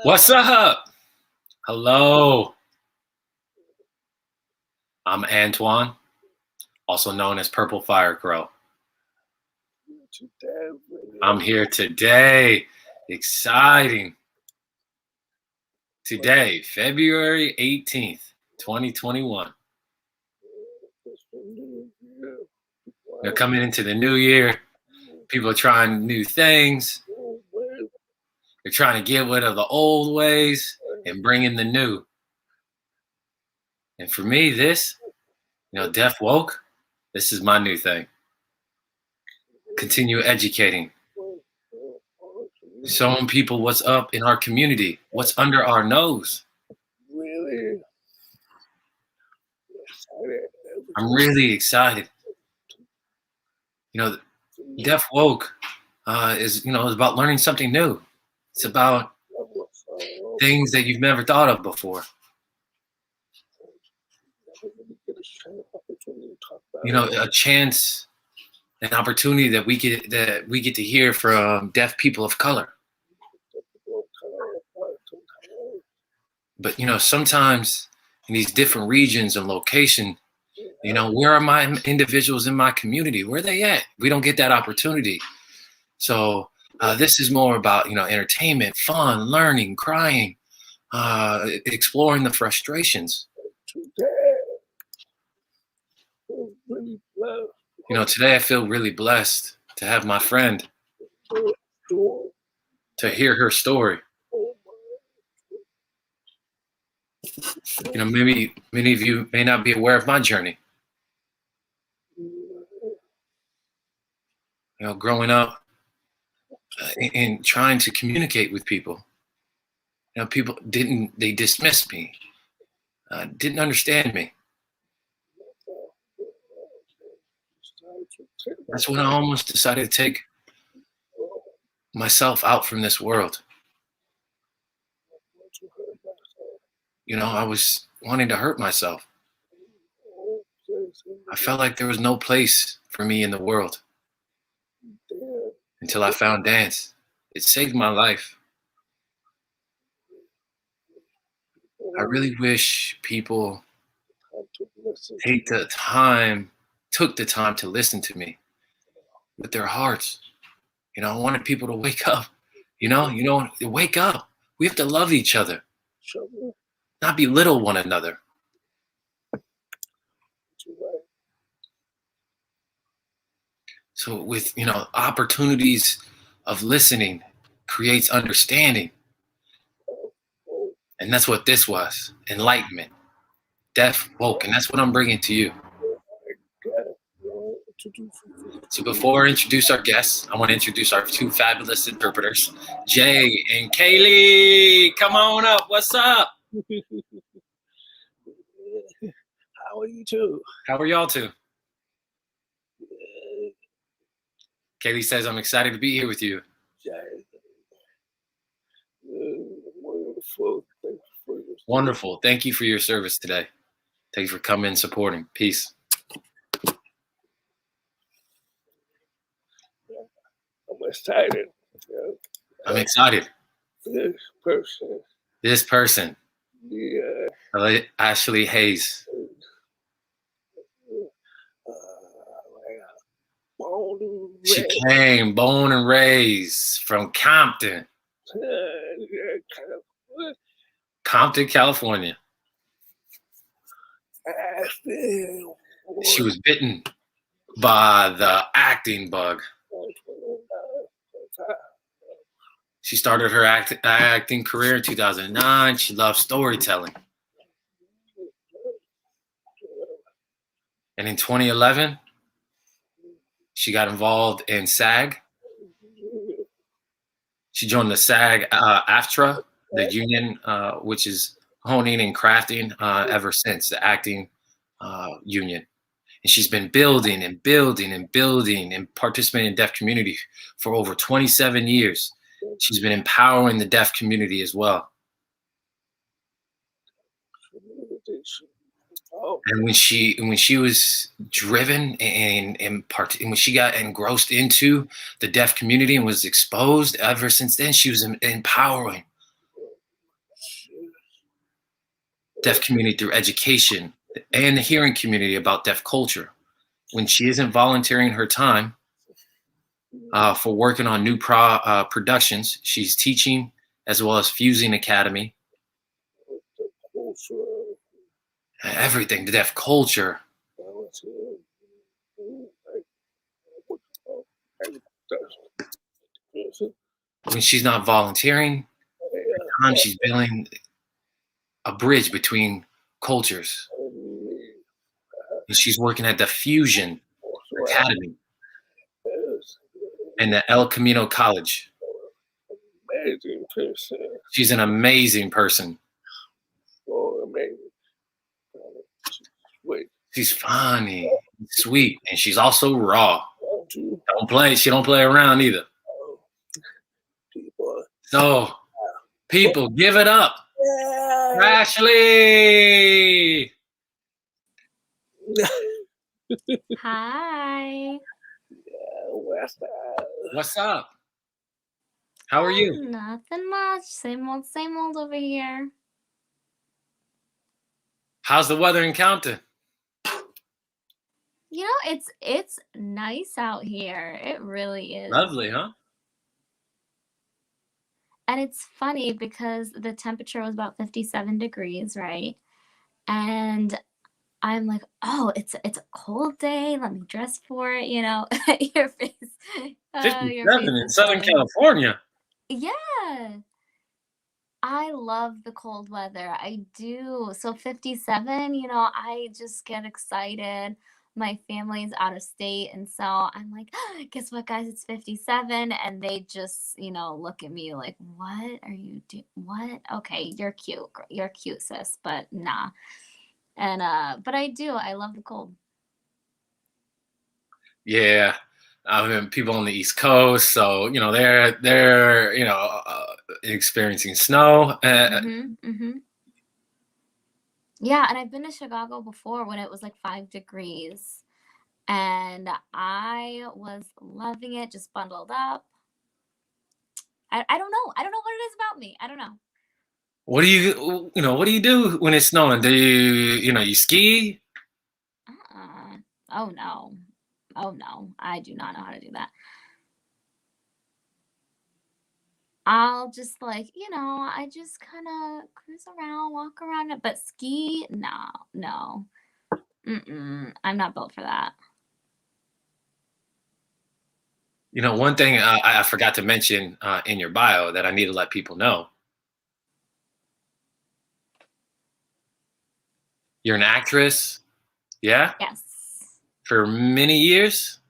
What's up? Hello. I'm Antoine, also known as PurpleFireCrow. I'm here today. Exciting. Today, February 18th, 2021. We're coming into the new year. People are trying new things. They're trying to get rid of the old ways and bring in the new. And for me, this, deaf woke, this is my new thing. Continue educating. Showing people what's up in our community, what's under our nose. Really? I'm really excited. Deaf woke is about learning something new. It's about things that you've never thought of before. A chance, an opportunity that we get to hear from deaf people of color. But sometimes in these different regions and location, where are my individuals in my community? Where are they at? We don't get that opportunity. So this is more about entertainment, fun, learning, crying, exploring the frustrations. Today I feel really blessed to have my friend, to hear her story. Maybe many of you may not be aware of my journey. Growing up and trying to communicate with people. People they dismissed me, didn't understand me. That's when I almost decided to take myself out from this world. I was wanting to hurt myself. I felt like there was no place for me in the world until I found dance. It saved my life. I really wish people took the time to listen to me with their hearts. I wanted people to wake up. Wake up. We have to love each other, not belittle one another. So with opportunities of listening creates understanding. And that's what this was, enlightenment, deaf woke, and that's what I'm bringing to you. So before I introduce our guests, I want to introduce our two fabulous interpreters, Jay and Kaylee. Come on up. What's up? How are you two? How are y'all two? Kaylee says, I'm excited to be here with you. Wonderful. Thank you for your service today. Thank you for coming and supporting. Peace. I'm excited. I'm excited. This person. Yeah. Ashlea Hayes. She came born and raised from Compton. Compton, California. She was bitten by the acting bug. She started her acting career in 2009. She loved storytelling. And in 2011, she got involved in SAG. She joined the SAG-AFTRA, the union, which is honing and crafting ever since, the acting union. And she's been building and building and building and participating in the deaf community for over 27 years. She's been empowering the deaf community as well. And when she was driven and when she got engrossed into the deaf community and was exposed, ever since then she was empowering deaf community through education and the hearing community about deaf culture. When she isn't volunteering her time for working on new productions, she's teaching as well as Fusing Academy. Everything, the deaf culture. When she's not volunteering, at times she's building a bridge between cultures. And she's working at the Fusion Academy and the El Camino College. Amazing person. She's an amazing person. Oh, amazing. Sweet. She's funny, sweet, and she's also raw. She don't play around either. So, people, give it up. Ashlea! Hi. What's up? How are you? Nothing much. Same old over here. How's the weather in Compton? You know, it's nice out here. It really is. Lovely, huh? And it's funny because the temperature was about 57 degrees, right? And I'm like, oh, it's a cold day. Let me dress for it, you know. Your face. 57 in Southern California. Yeah. I love the cold weather. I do. So 57, you know, I just get excited. My family's out of state. And so I'm like, guess what, guys? It's 57. And they just, you know, look at me like, what are you doing? What? Okay, you're cute. You're cute, sis. But nah. And, but I do. I love the cold. Yeah. I mean, people on the East Coast, so you know they're you know experiencing snow. Yeah, and I've been to Chicago before when it was like 5 degrees, and I was loving it. Just bundled up. I don't know. I don't know what it is about me. I don't know. What do you do when it's snowing? Do you ski? Oh no. Oh no. I do not know how to do that. I'll just like, you know, I just kind of cruise around, walk around it, but ski, no. I'm not built for that. You know, one thing I forgot to mention in your bio that I need to let people know. You're an actress, yeah? Yes. For many years?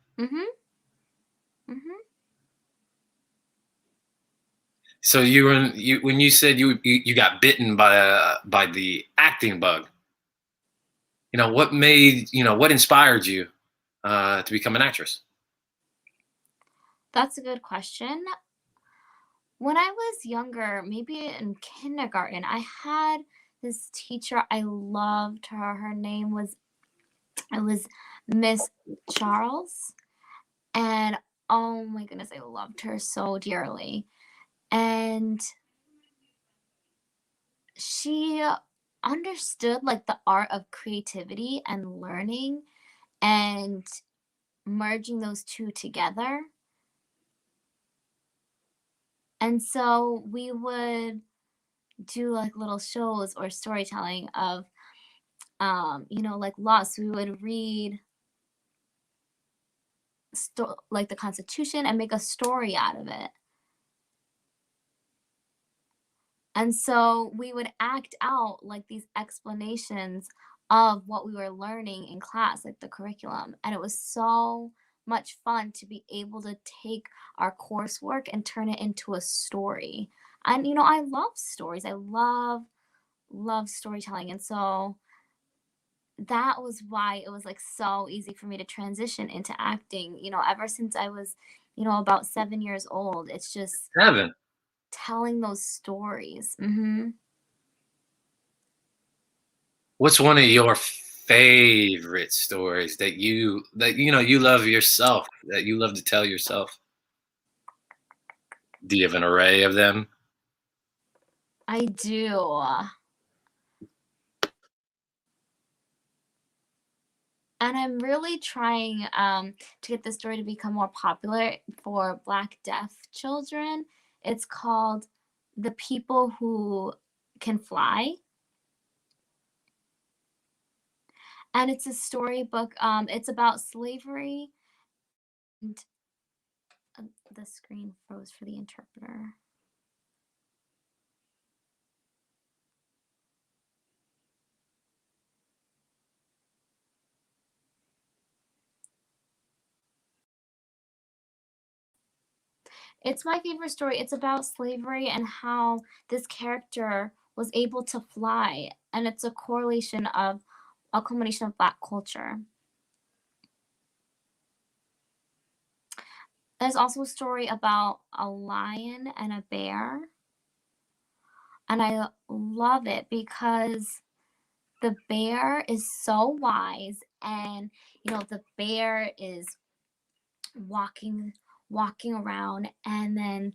So when you said you got bitten by the acting bug, you know, what inspired you to become an actress? That's a good question. When I was younger, maybe in kindergarten, I had this teacher. I loved her. Her name was Miss Charles. And oh my goodness, I loved her so dearly. And she understood like the art of creativity and learning and merging those two together. And so we would do like little shows or storytelling of like laws. We would read like the Constitution and make a story out of it. And so we would act out like these explanations of what we were learning in class, like the curriculum. And it was so much fun to be able to take our coursework and turn it into a story. And I love stories. I love storytelling. And so that was why it was like so easy for me to transition into acting, ever since I was, about 7 years old. It's just 7. telling those stories. What's one of your favorite stories that you love yourself, that you love to tell yourself? Do you have an array of them? I do. And I'm really trying to get this story to become more popular for Black deaf children. It's called The People Who Can Fly. And it's a storybook. It's about slavery. And the screen froze for the interpreter. It's my favorite story. It's about slavery and how this character was able to fly. And it's a culmination of Black culture. There's also a story about a lion and a bear. And I love it because the bear is so wise, and the bear is walking around, and then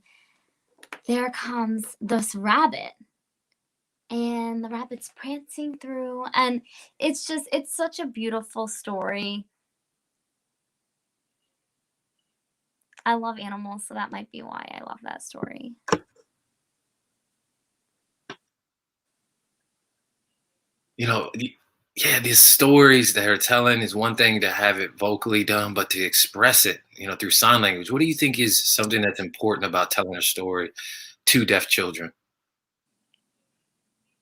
there comes this rabbit, and the rabbit's prancing through, and it's such a beautiful story. I love animals, so that might be why I love that story. Yeah, these stories that are telling is one thing to have it vocally done, but to express it, through sign language. What do you think is something that's important about telling a story to deaf children?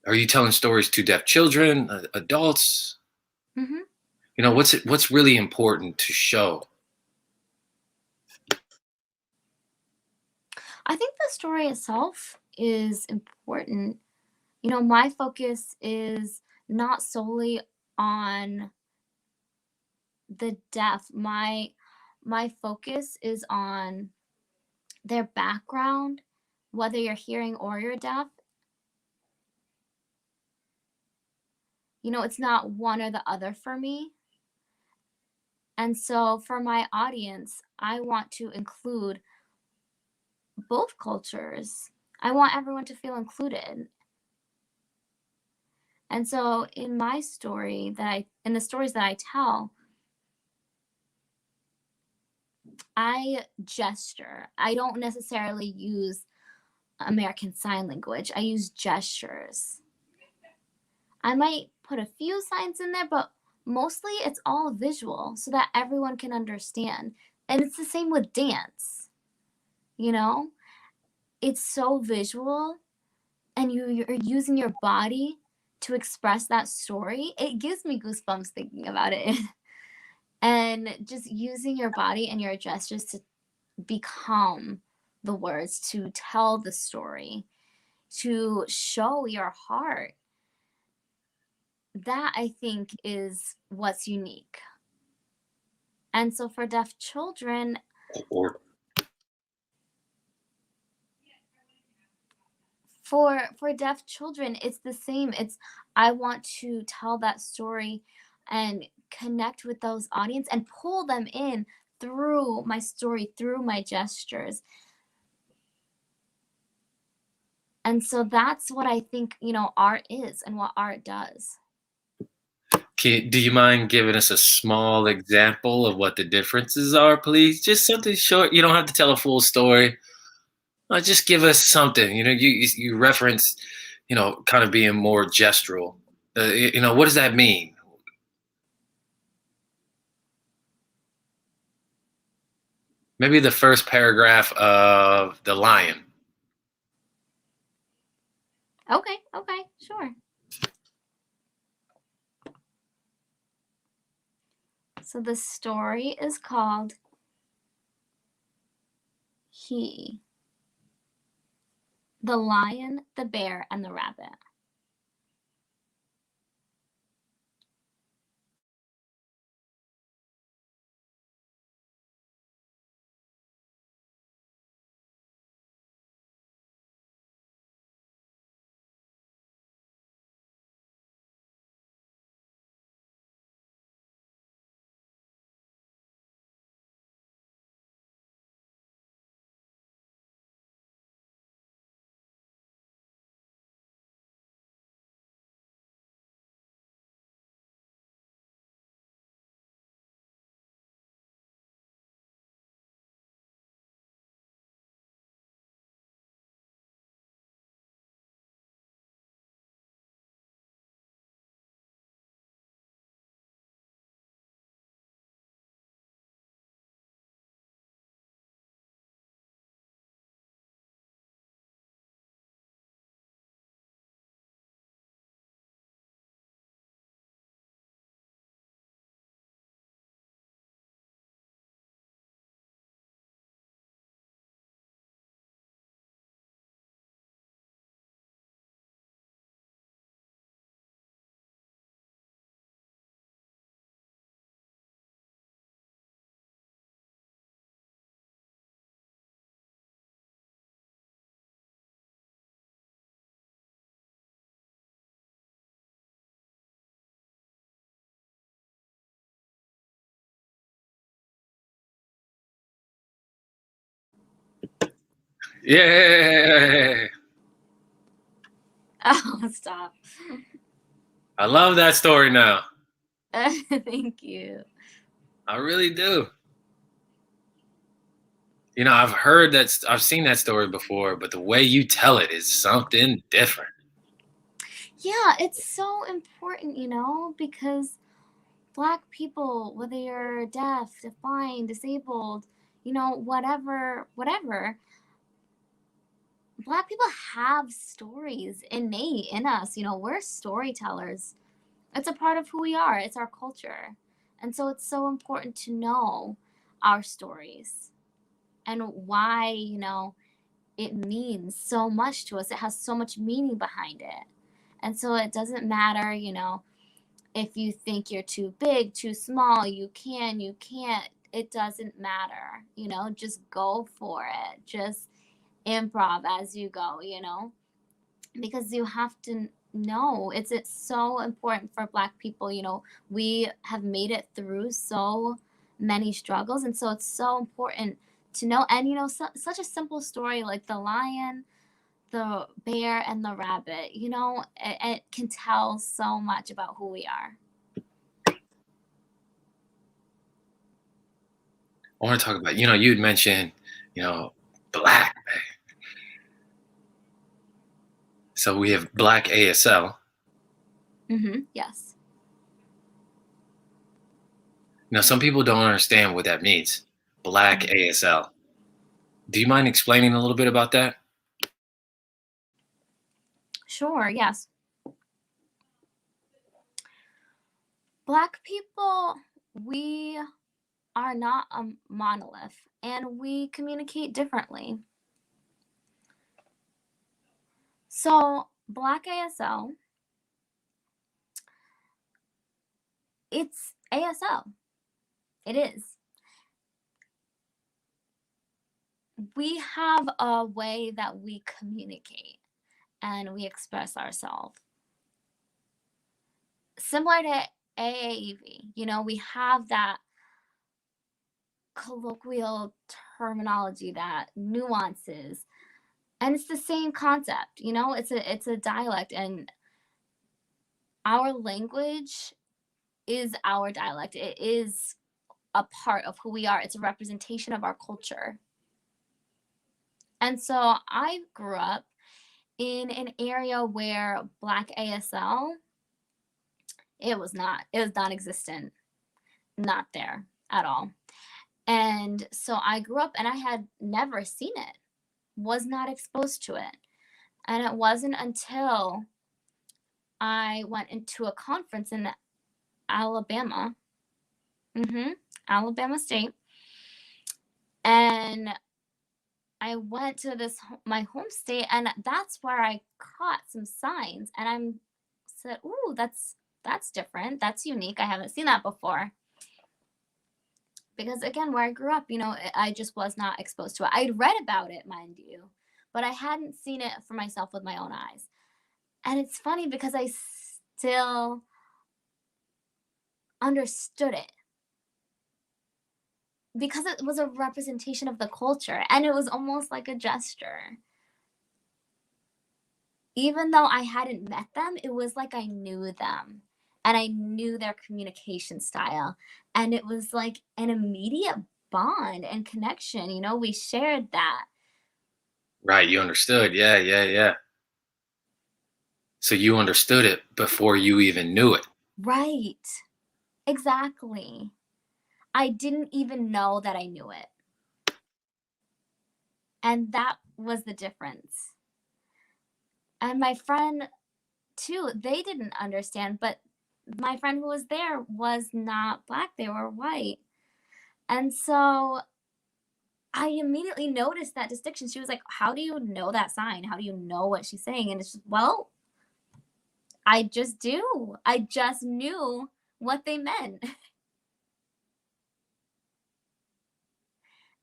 Are you telling stories to deaf children, adults? hmm What's really important to show? I think the story itself is important. My focus is not solely on the deaf. My focus is on their background, whether you're hearing or you're deaf. It's not one or the other for me. And so for my audience, I want to include both cultures. I want everyone to feel included. And so in my story in the stories that I tell, I gesture. I don't necessarily use American Sign Language. I use gestures. I might put a few signs in there, but mostly it's all visual so that everyone can understand. And it's the same with dance. It's so visual, and you're using your body to express that story. It gives me goosebumps thinking about it. And just using your body and your gestures to become the words, to tell the story, to show your heart. That, I think, is what's unique. And so for deaf children, Or for deaf children, it's the same. I want to tell that story and connect with those audience and pull them in through my story, through my gestures. And so that's what I think, art is and what art does. do you mind giving us a small example of what the differences are, please? Just something short. You don't have to tell a full story. Just give us something. You reference, kind of being more gestural. What does that mean? Maybe the first paragraph of The Lion. Okay, sure. So the story is called He, the Lion, the Bear, and the Rabbit. Yeah. Oh, stop. I love that story now. Thank you. I really do. You know, I've seen that story before, but the way you tell it is something different. Yeah, it's so important, because Black people, whether you're deaf, blind, disabled, whatever, Black people have stories innate in us. We're storytellers. It's a part of who we are, it's our culture. And so it's so important to know our stories and why, it means so much to us. It has so much meaning behind it. And so it doesn't matter, if you think you're too big, too small, you can't. It doesn't matter, just go for it. Just improv as you go, because you have to know it's so important for Black people. We have made it through so many struggles, and so it's so important to know. And such a simple story like The Lion, the Bear, and the Rabbit, it can tell so much about who we are. I want to talk about, you'd mentioned, Black. So we have Black ASL. Yes. Now, some people don't understand what that means. Black ASL. Do you mind explaining a little bit about that? Sure, yes. Black people, we are not a monolith, and we communicate differently. So, Black ASL, it's ASL. It is. We have a way that we communicate and we express ourselves. Similar to AAEV, we have that colloquial terminology, that nuances, and it's the same concept. It's a dialect, and our language is our dialect. It is a part of who we are. It's a representation of our culture. And so I grew up in an area where Black ASL, it was non-existent, not there at all. And so I grew up and I had never seen it, was not exposed to it. And it wasn't until I went into a conference in Alabama, Alabama State, and I went to my home state, and that's where I caught some signs, and I said, "Ooh, that's different. That's unique. I haven't seen that before." Because again, where I grew up, I just was not exposed to it. I'd read about it, mind you, but I hadn't seen it for myself with my own eyes. And it's funny because I still understood it because it was a representation of the culture and it was almost like a gesture. Even though I hadn't met them, it was like I knew them and I knew their communication style. And it was like an immediate bond and connection. We shared that. Right. You understood. Yeah. Yeah. Yeah. So you understood it before you even knew it. Right. Exactly. I didn't even know that I knew it. And that was the difference. And my friend, too, they didn't understand, but my friend who was there was not Black, they were white. And so I immediately noticed that distinction. She was like, "How do you know that sign? How do you know what she's saying?" And it's just, well, I just do. I just knew what they meant.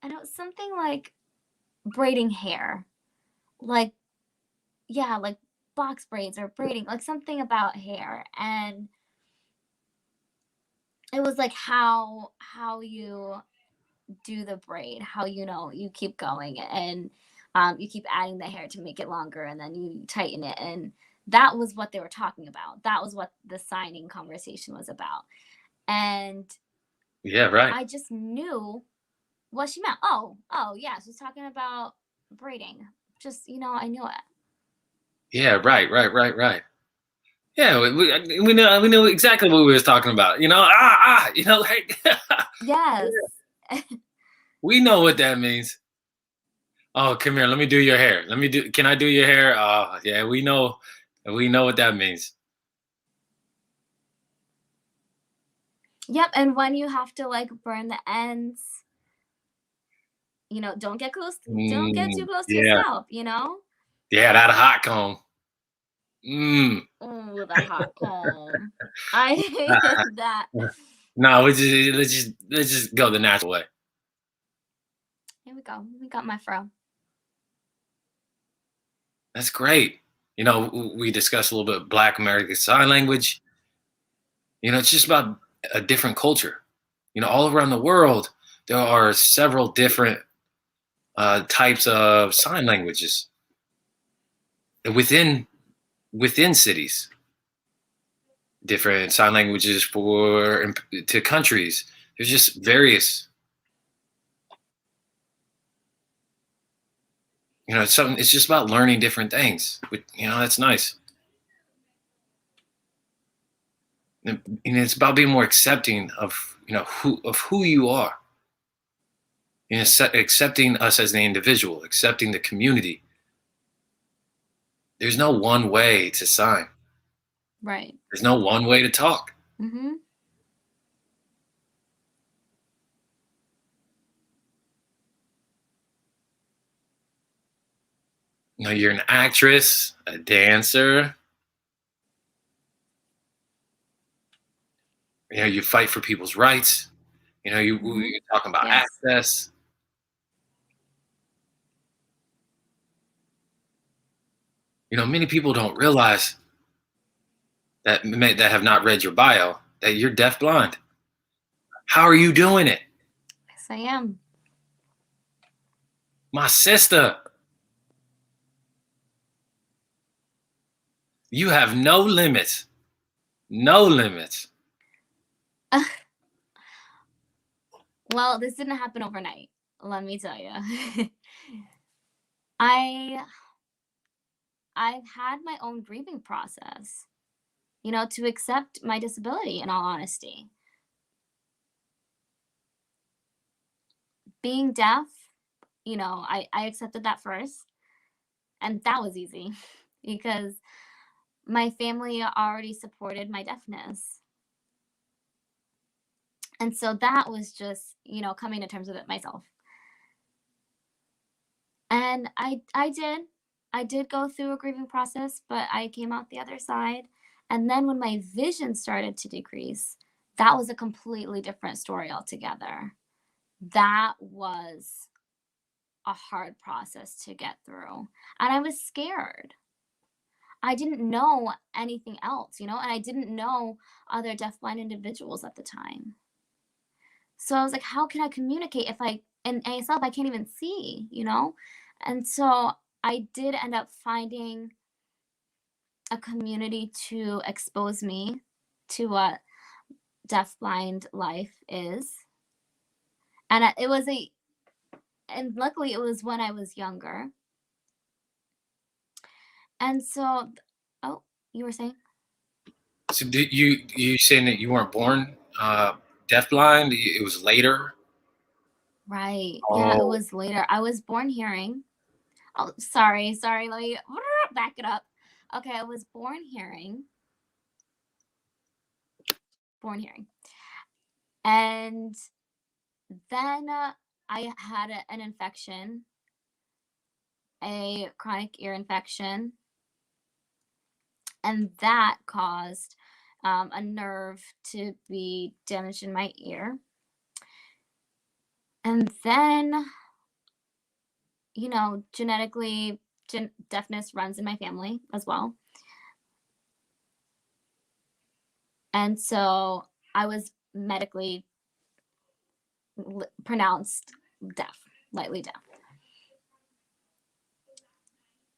And it was something like braiding hair. Like, yeah, like box braids or braiding, like something about hair. And it was like how you do the braid, how you keep going and you keep adding the hair to make it longer and then you tighten it. And that was what they were talking about. That was what the signing conversation was about. And Yeah. Right. I just knew what she meant. Oh, yeah, she's talking about braiding. Just, I knew it. Yeah. Right. Right. Right. Right. Yeah. We know exactly what we was talking about. Hey, Yes. we know what that means. Oh, come here. Let me do your hair. Can I do your hair? Oh, yeah. We know what that means. Yep. And when you have to like burn the ends, don't get too close to your Yeah. scalp. Yeah. That hot comb. Oh, the hot comb. I hated that. No, let's just go the natural way. Here we go. We got my fro. That's great. We discussed a little bit of Black American Sign Language. It's just about a different culture. All around the world, there are several different types of sign languages within cities. Different sign languages to countries. There's just various. It's something. It's just about learning different things. That's nice. And it's about being more accepting of who you are. Accepting us as the individual, accepting the community. There's no one way to sign. Right. There's no one way to talk. Mm-hmm. You're an actress, a dancer. You fight for people's rights. You're talking about Yes. access. Many people don't realize that have not read your bio that you're deafblind. How are you doing it? Yes, I am. My sister. You have no limits. No limits. Well, this didn't happen overnight. Let me tell you. I've had my own grieving process, to accept my disability in all honesty. being deaf, I accepted that first, and that was easy because my family already supported my deafness. And so that was just, coming to terms with it myself. And I did go through a grieving process, but I came out the other side. And then when my vision started to decrease, that was a completely different story altogether. That was a hard process to get through. And I was scared. I didn't know anything else, and I didn't know other deafblind individuals at the time. So I was like, how can I communicate in ASL if I can't even see, And so I did end up finding a community to expose me to what deafblind life is. And and luckily it was when I was younger. And so, oh, you were saying? So did you saying that you weren't born deafblind? It was later. Right. Yeah, it Oh, was later. I was born hearing. Oh, sorry. Let me back it up. Okay, I was born hearing. And then I had an infection, a chronic ear infection, and that caused a nerve to be damaged in my ear. And then, genetically, deafness runs in my family as well. And so I was medically pronounced deaf, lightly deaf.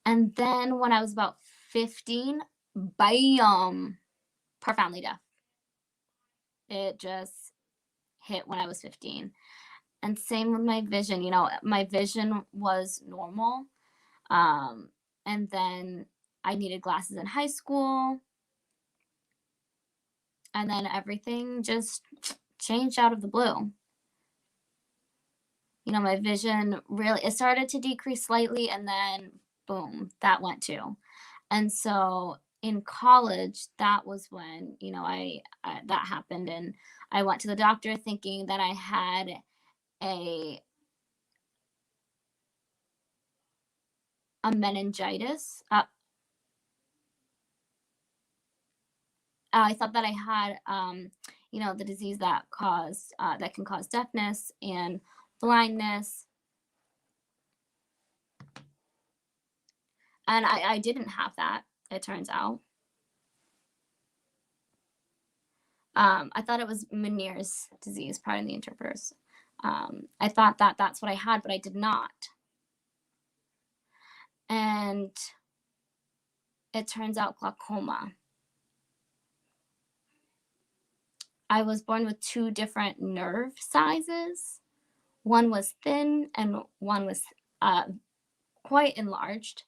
And then when I was about 15, bam, profoundly deaf. It just hit when I was 15. And same with my vision. My vision was normal. And then I needed glasses in high school. And then everything just changed out of the blue. My vision it started to decrease slightly, and then boom, that went too. And so in college, that was when, that happened. And I went to the doctor thinking that I had a meningitis. I thought that I had, the disease that can cause deafness and blindness. And I didn't have that, it turns out. I thought it was Meniere's disease, pardon the interpreters. I thought that that's what I had, but I did not. And it turns out glaucoma. I was born with 2 different nerve sizes. One was thin and one was quite enlarged.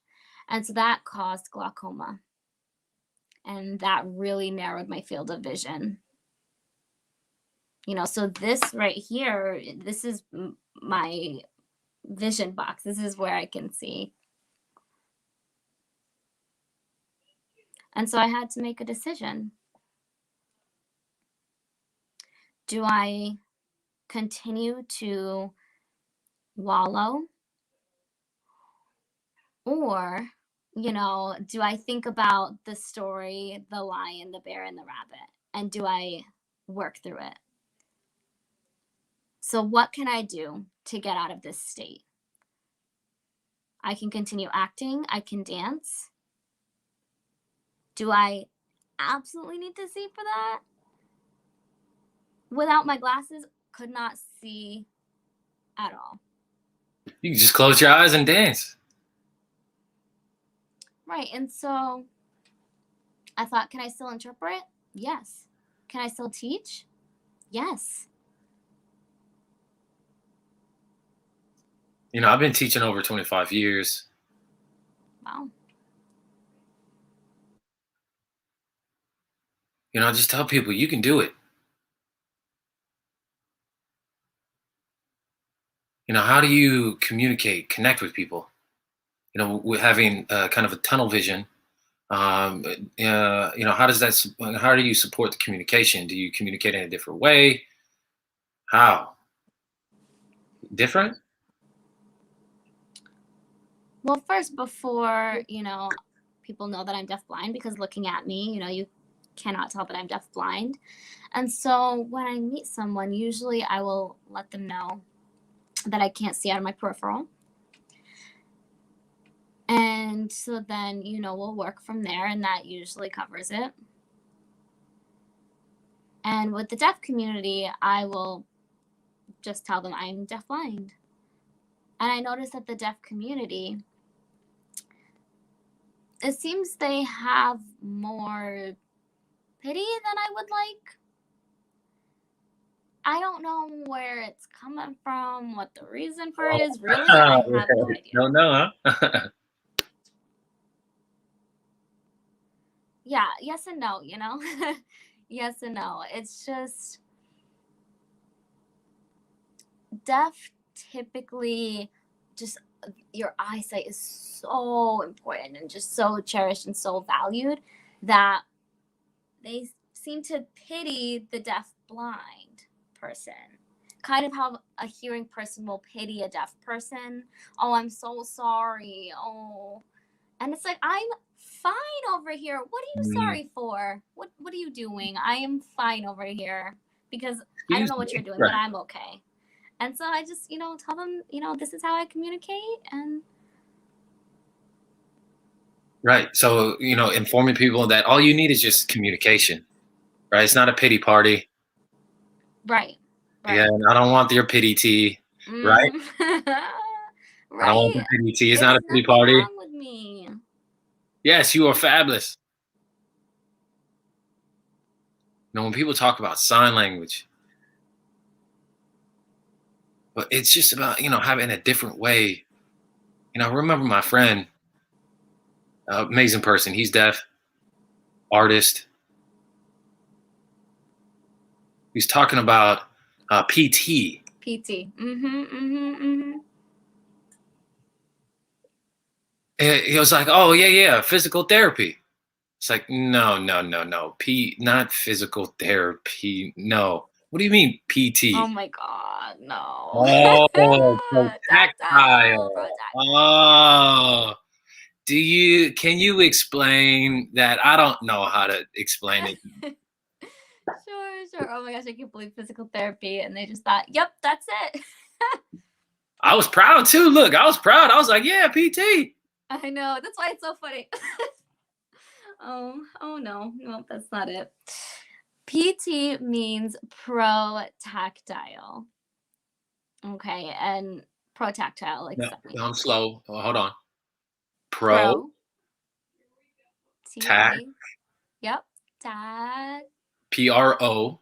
And so that caused glaucoma. And that really narrowed my field of vision. So this right here, this is my vision box. This is where I can see. And so I had to make a decision. Do I continue to wallow? Or, do I think about the story, the lion, the bear, and the rabbit? And do I work through it? So what can I do to get out of this state? I can continue acting. I can dance. Do I absolutely need to see for that? Without my glasses, could not see at all. you can just close your eyes and dance. Right. And so I thought, can I still interpret? Yes. Can I still teach? Yes. I've been teaching over 25 years. Wow. I just tell people you can do it. how do you communicate, connect with people? With having kind of a tunnel vision. How does that? How do you support the communication? Do you communicate in a different way? How? Different? Well, first, before, people know that I'm deafblind, because looking at me, you cannot tell that I'm deafblind. And so when I meet someone, usually I will let them know that I can't see out of my peripheral. And so then, we'll work from there, and that usually covers it. And with the deaf community, I will just tell them I'm deafblind. And I notice that the deaf community, it seems they have more pity than I would like. I don't know where it's coming from, what the reason for it is. Really, I have no idea. Don't know, huh? Yeah, yes and no, yes and no. It's just deaf typically, just your eyesight is so important and just so cherished and so valued that they seem to pity the deaf blind person. Kind of how a hearing person will pity a deaf person. Oh, I'm so sorry. Oh. And it's like, I'm fine over here. What are you sorry for? What are you doing? I am fine over here because I don't know what you're doing, but I'm okay. And so I just, tell them, this is how I communicate. And Right. So, informing people that all you need is just communication, right? It's not a pity party. Right. Yeah, I don't want your pity tea, right? Right. I don't want the pity tea. It's not a pity party. Wrong with me. Yes, you are fabulous. When people talk about sign language, but it's just about, having a different way. I remember my friend, amazing person. He's deaf, artist. He's talking about PT. PT. Mm-hmm. He was like, "Oh yeah, physical therapy." It's like, no, not physical therapy. No. What do you mean PT? Oh my God, no. Oh, Tactile. tactile. Oh, can you explain that? I don't know how to explain it. Sure. Oh my gosh, I can't believe physical therapy. And they just thought, yep, that's it. I was proud too. Look, I was proud. I was like, yeah, PT. I know. That's why it's so funny. Oh no. Well, that's not it. PT means pro-tactile. Okay, and pro-tactile, like No, I'm slow. Oh, hold on. Pro. Tac. Yep. Tactile. PRO.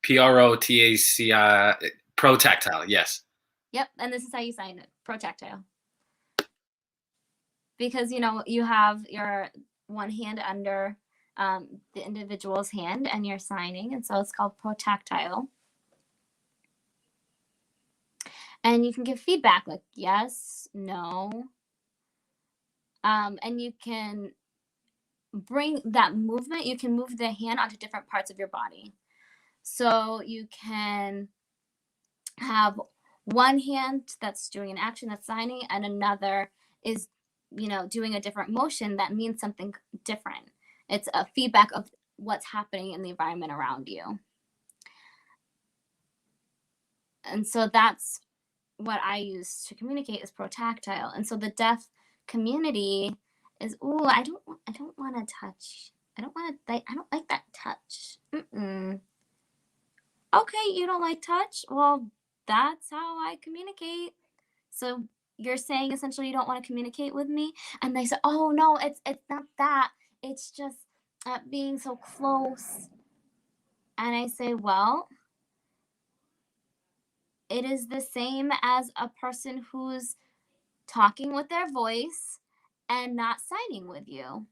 PROTACI. Pro-tactile. Yes. Yep, and this is how you sign it. Pro-tactile. Because you have your one hand under the individual's hand and you're signing, and so it's called pro-tactile. And you can give feedback like yes, no, and you can bring that movement. You can move the hand onto different parts of your body, so you can have one hand that's doing an action, that's signing, and another is doing a different motion that means something different. It's a feedback of what's happening in the environment around you. And so that's what I use to communicate, is pro-tactile. And so the deaf community is, I don't want to touch. I don't like that touch. Okay, you don't like touch? Well, that's how I communicate. So you're saying essentially you don't want to communicate with me? And they say, oh no, it's not that. It's just being so close. And I say, well, it is the same as a person who's talking with their voice and not signing with you.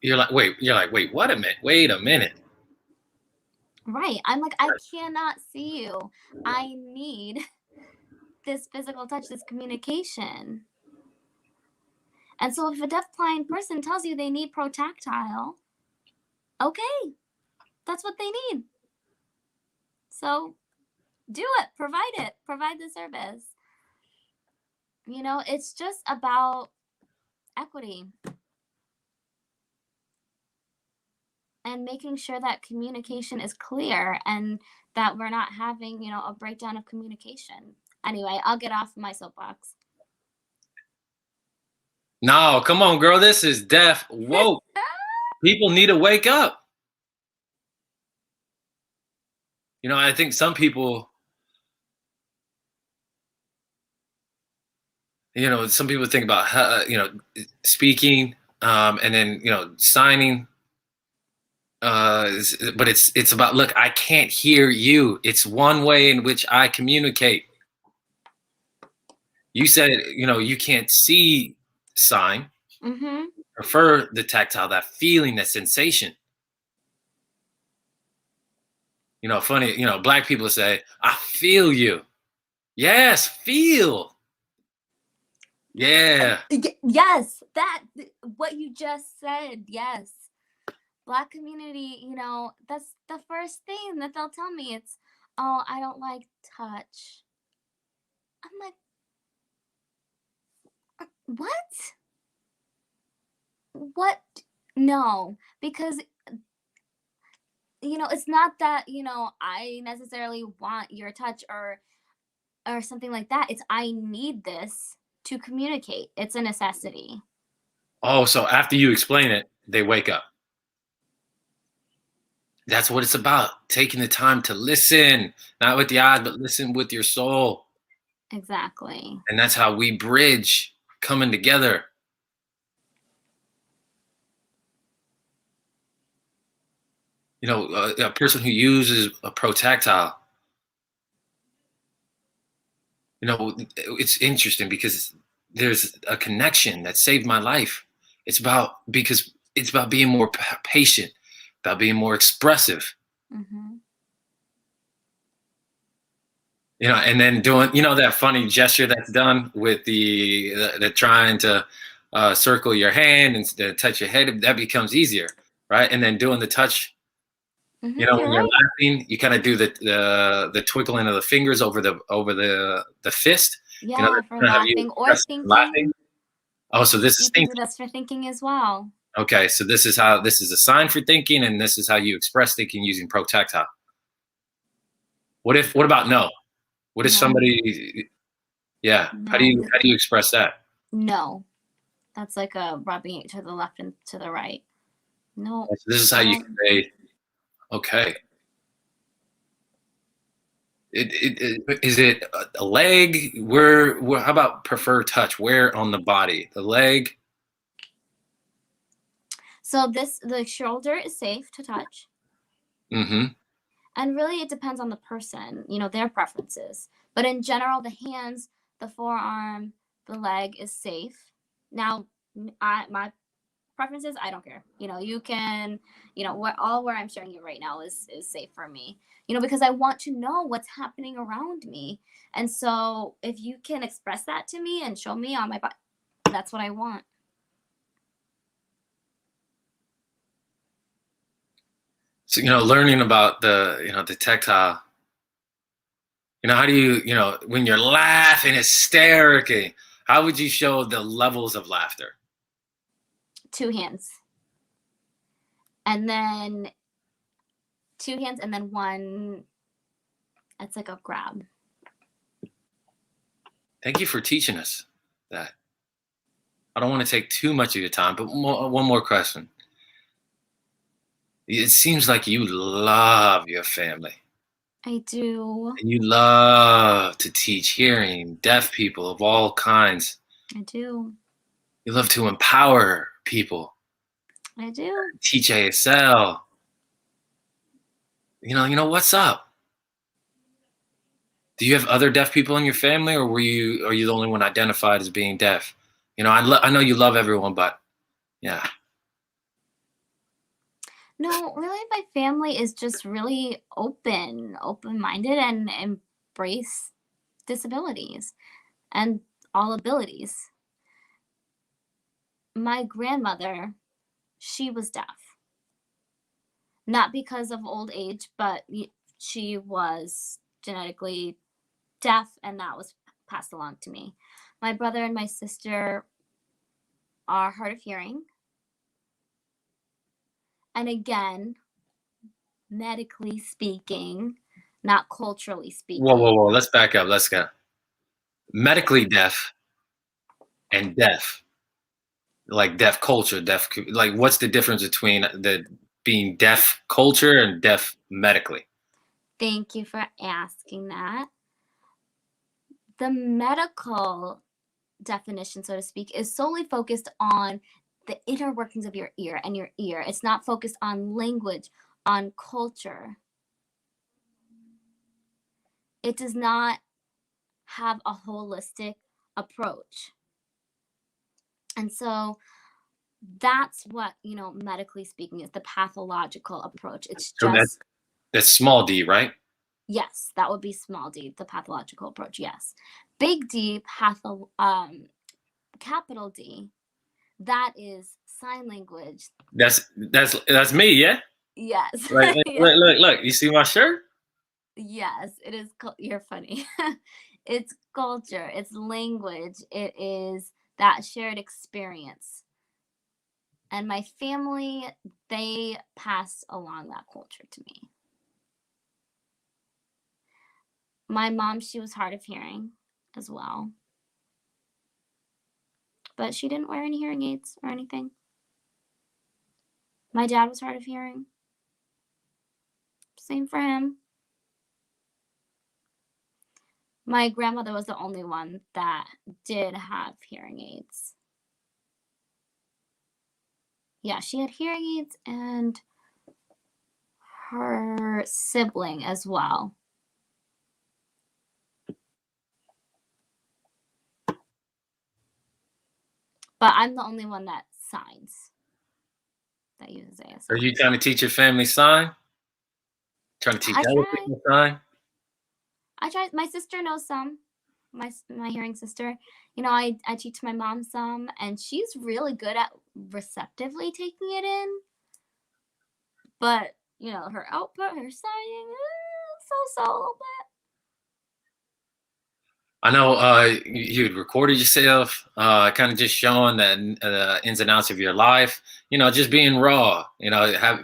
You're like, wait, what a minute. Wait a minute. Right. I'm like, I cannot see you. I need this physical touch, this communication. And so if a deafblind person tells you they need pro-tactile, okay, that's what they need. So do it, provide the service. You know, it's just about equity and making sure that communication is clear and that we're not having, you know, a breakdown of communication. Anyway, I'll get off my soapbox. No, come on, girl. This is deaf. Whoa. People need to wake up. You know, I think some people, you know, some people think about, you know, speaking, and then, you know, signing. But it's about, look, I can't hear you. It's one way in which I communicate. You said, you know, you can't see sign. Mm-hmm. Prefer the tactile, that feeling, that sensation. You know, funny, you know, Black people say, I feel you. Yes, feel. Yeah. Yes, that, what you just said, yes. Black community, you know, that's the first thing that they'll tell me. It's, oh, I don't like touch. I'm like, what? What? No, because, you know, it's not that, you know, I necessarily want your touch or something like that. It's, I need this to communicate. It's a necessity. Oh, so after you explain it, they wake up. That's what it's about. Taking the time to listen, not with the eyes, but listen with your soul. Exactly. And that's how we bridge coming together. You know, a person who uses a pro-tactile, you know, it's interesting because there's a connection that saved my life. Because it's about being more patient, about being more expressive. Mm-hmm. You know, and then doing, you know, that funny gesture that's done with the trying to circle your hand and touch your head, that becomes easier, right? And then doing the touch, Mm-hmm. you know, You're when you're right. laughing, you kind of do the twiggling of the fingers over the fist. Yeah, You know, for kind of how you laughing or express thinking. laughing. Oh, so this is You can thinking. do this for thinking as well. Okay, so this is a sign for thinking, and this is how you express thinking using pro-tactile. What about no? What if No. somebody, yeah, how do No. you express that? No. That's like a rubbing it to the left and to the right. No. So this is how you say, okay. Is it a leg? Where, how about prefer touch? Where on the body? The leg? So the shoulder is safe to touch. Mm-hmm. And really it depends on the person, you know, their preferences. But in general, the hands, the forearm, the leg is safe. Now, my preferences, I don't care. You know, you can, you know, where I'm showing you right now is safe for me. You know, because I want to know what's happening around me. And so if you can express that to me and show me on my body, that's what I want. So, you know, learning about the tactile, you know, how do you know, when you're laughing hysterically, how would you show the levels of laughter? 2 hands. And then 2 hands and then one, it's like a grab. Thank you for teaching us that. I don't want to take too much of your time, but one more question. It seems like you love your family. I do. And you love to teach hearing, deaf people of all kinds. I do. You love to empower people. I do. Teach ASL. You know what's up? Do you have other deaf people in your family, or are you the only one identified as being deaf? You know, I know you love everyone, but yeah. No, really, my family is just really open-minded, and embrace disabilities and all abilities. My grandmother, she was deaf. Not because of old age, but she was genetically deaf, and that was passed along to me. My brother and my sister are hard of hearing. And again, medically speaking, not culturally speaking. Whoa. Let's back up. Let's go. Medically deaf and deaf. Like deaf culture, like what's the difference between the being deaf culture and deaf medically? Thank you for asking that. The medical definition, so to speak, is solely focused on the inner workings of your ear and your ear. It's not focused on language, on culture. It does not have a holistic approach. And so that's what, medically speaking, is the pathological approach. It's So just, that's small d, right? yes, that would be small d, the pathological approach, yes. Big D, capital D, that is sign language. That's me, yeah? Yes. Like, look, you see my shirt? Yes, it is. You're funny. It's culture, it's language, it is that shared experience. And my family, they pass along that culture to me. My mom, she was hard of hearing as well. But she didn't wear any hearing aids or anything. My dad was hard of hearing. Same for him. My grandmother was the only one that did have hearing aids. Yeah, she had hearing aids, and her sibling as well. But I'm the only one that signs, that uses ASL. Are you trying to teach your family sign? Trying to teach other people sign? I try. My sister knows some. My hearing sister. I teach my mom some, and she's really good at receptively taking it in. But her output, her signing, so a little bit. I know you recorded yourself, kind of just showing the ins and outs of your life. Just being raw.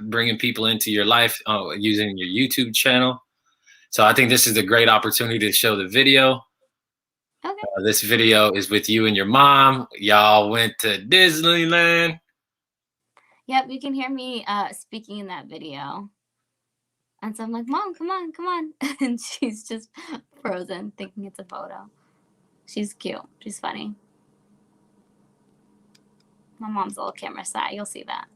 Bringing people into your life using your YouTube channel. So I think this is a great opportunity to show the video. Okay. This video is with you and your mom. Y'all went to Disneyland. Yep, you can hear me speaking in that video. And so I'm like, Mom, come on. And she's just frozen, thinking it's a photo. She's cute. She's funny. My mom's a little camera shy. You'll see that.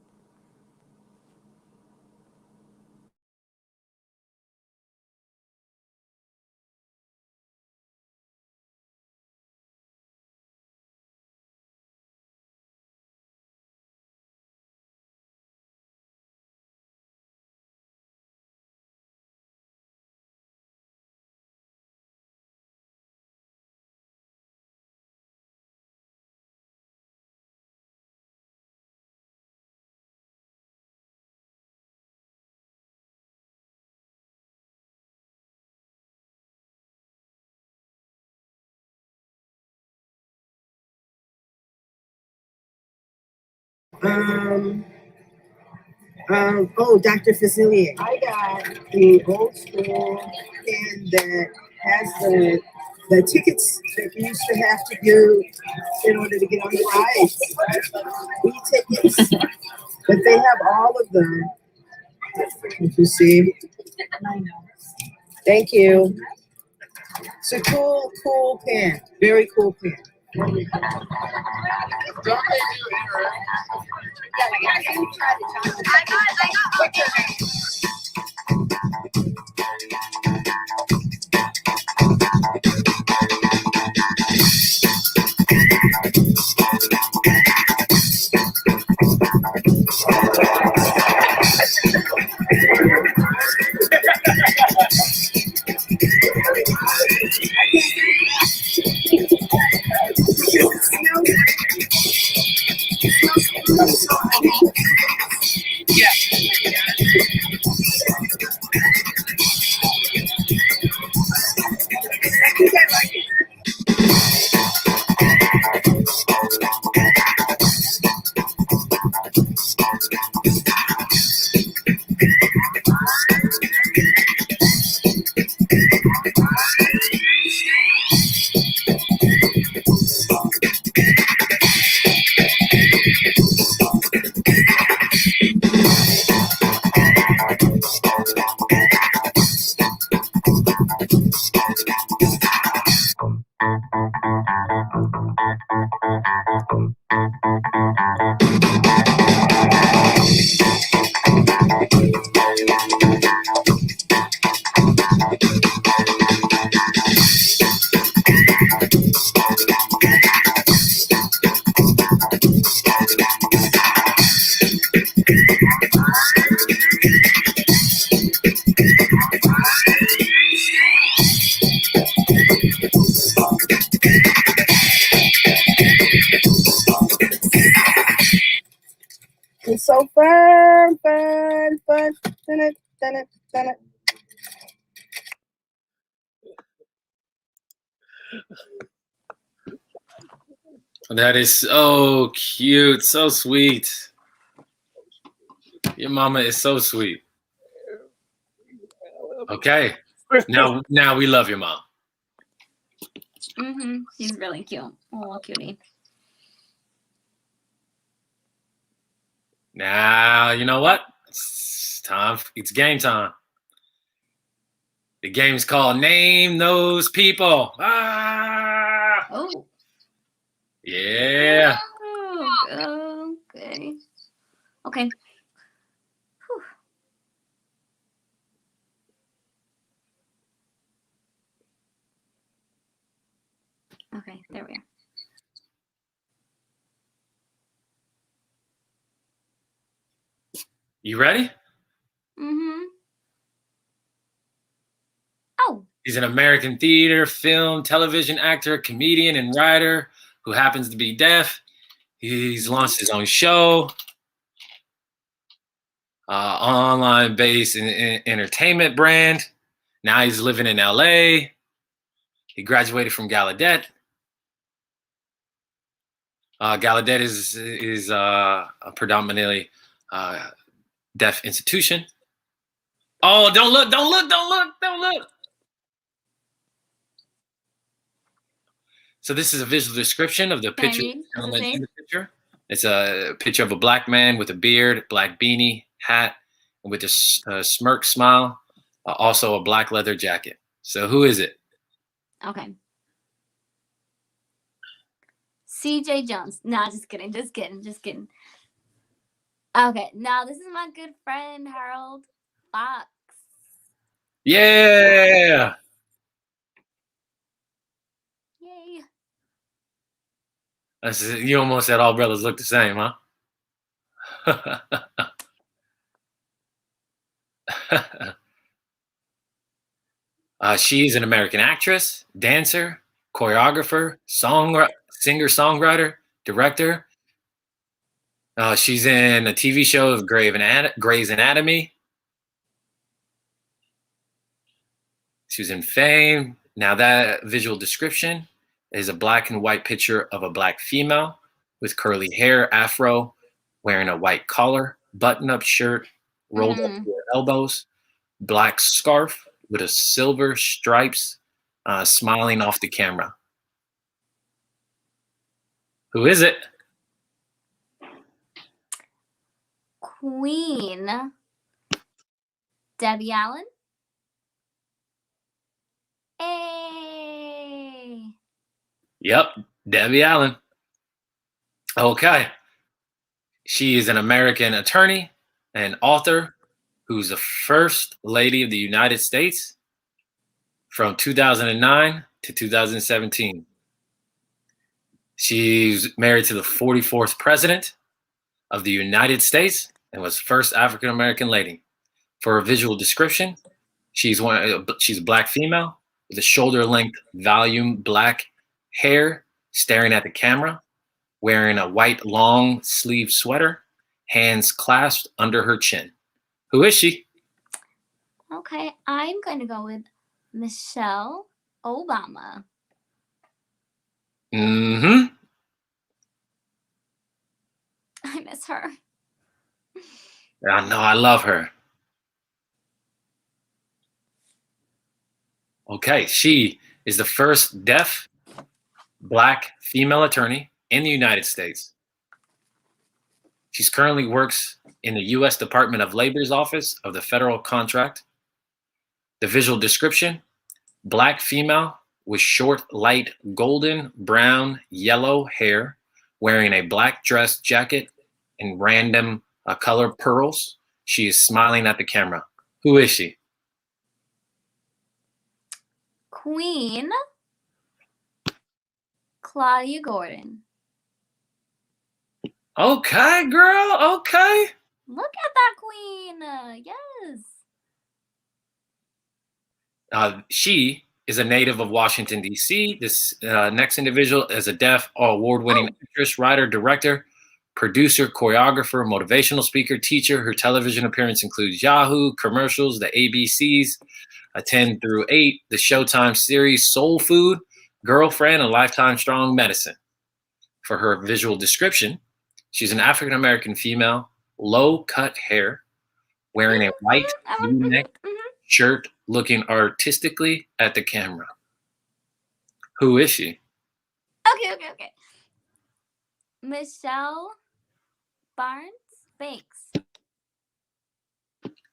Dr. Facilier. I got the old school pen that has the tickets that you used to have to do in order to get on the rides. E-tickets. But they have all of them. If you see. Thank you. It's a cool pen. Very cool pen. It's so fun. Dun it, dun it, dun it. That is so cute, so sweet. Your mama is so sweet. Okay, now we love your mom. She's really cute. Oh, cutie. Now you know what? It's time. It's game time. The game is called Name Those People. Ah! Oh. Yeah. Oh, okay. Okay. Whew. Okay, there we are. You ready? Oh. He's an American theater, film, television actor, comedian, and writer who happens to be deaf. He's launched his own show, online-based entertainment brand. Now he's living in LA. He graduated from Gallaudet. Gallaudet is a predominantly deaf institution. Oh, don't look. So this is a visual description of the picture. In the picture. It's a picture of a black man with a beard, black beanie, hat, and with a smirk smile. Also a black leather jacket. So who is it? Okay. CJ Jones. Nah, just kidding. Okay, now this is my good friend Harold Fox. Yeah. Yay. You almost said all brothers look the same, huh? She's an American actress, dancer, choreographer, singer-songwriter, director. She's in a TV show of Grey's Anatomy. She was in Fame. Now that visual description is a black and white picture of a black female with curly hair, afro, wearing a white collar, button-up shirt, rolled up to her elbows, black scarf with a silver stripes, smiling off the camera. Who is it? Queen Debbie Allen. Hey. Yep, Debbie Allen. Okay. She is an American attorney and author who's the first lady of the United States from 2009 to 2017. She's married to the 44th president of the United States and was first African American lady. For a visual description, she's a black female with a shoulder-length volume black hair, staring at the camera, wearing a white long sleeve sweater, hands clasped under her chin. Who is she? Okay, I'm going to go with Michelle Obama. Mm-hmm. I miss her. I know, I love her. Okay, she is the first deaf black female attorney in the United States. She's currently works in the U.S. Department of Labor's Office of the Federal Contract. The visual description, black female with short, light, golden, brown, yellow hair, wearing a black dress jacket and random color pearls. She is smiling at the camera. Who is she? Queen Claudia Gordon. Okay, girl. Okay. Look at that queen. Yes. She is a native of Washington, D.C. This next individual is a deaf award-winning actress, writer, director, producer, choreographer, motivational speaker, teacher. Her television appearance includes Yahoo, commercials, the ABCs, a 10 through 8, the Showtime series Soul Food, Girlfriend, and Lifetime Strong Medicine. For her visual description, she's an African-American female, low-cut hair, wearing a white V-neck shirt, looking artistically at the camera. Who is she? Okay. Michelle Banks.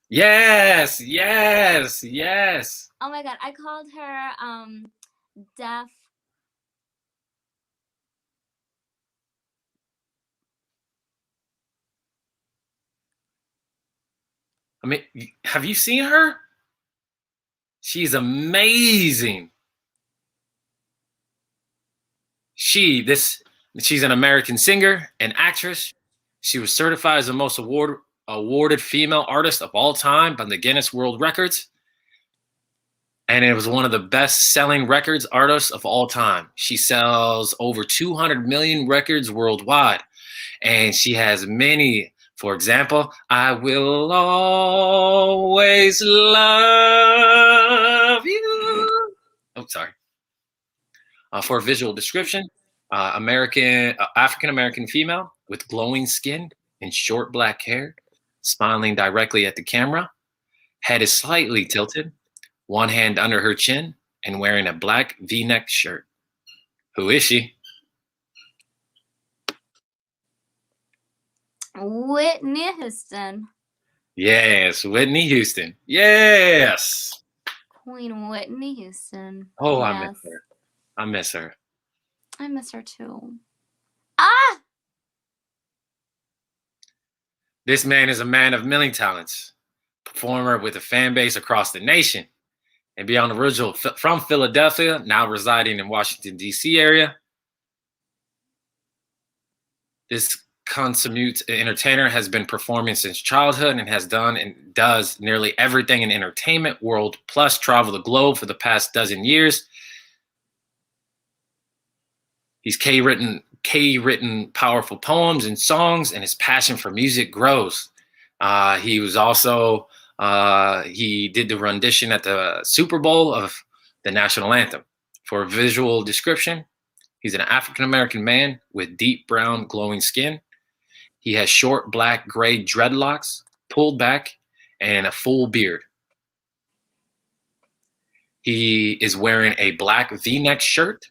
Yes. Oh my God, I called her deaf. I mean, have you seen her? She's amazing. She's an American singer and actress. She was certified as the most awarded female artist of all time by the Guinness World Records. And it was one of the best-selling records artists of all time. She sells over 200 million records worldwide. And she has many, for example, I Will Always Love You. Oh, sorry. For a visual description, African-American female with glowing skin and short black hair, smiling directly at the camera. Head is slightly tilted, one hand under her chin, and wearing a black V-neck shirt. Who is she? Whitney Houston. Yes, Whitney Houston. Yes. Queen Whitney Houston. Oh, yes. I miss her. I miss her. I miss her too. Ah! This man is a man of many talents, performer with a fan base across the nation, and beyond the original from Philadelphia, now residing in Washington, D.C. area. This consummate entertainer has been performing since childhood and has done and does nearly everything in entertainment world, plus travel the globe for the past dozen years. He's K-written powerful poems and songs, and his passion for music grows. He was also, he did the rendition at the Super Bowl of the national anthem. For a visual description, he's an African-American man with deep brown glowing skin. He has short black gray dreadlocks, pulled back, and a full beard. He is wearing a black V-neck shirt,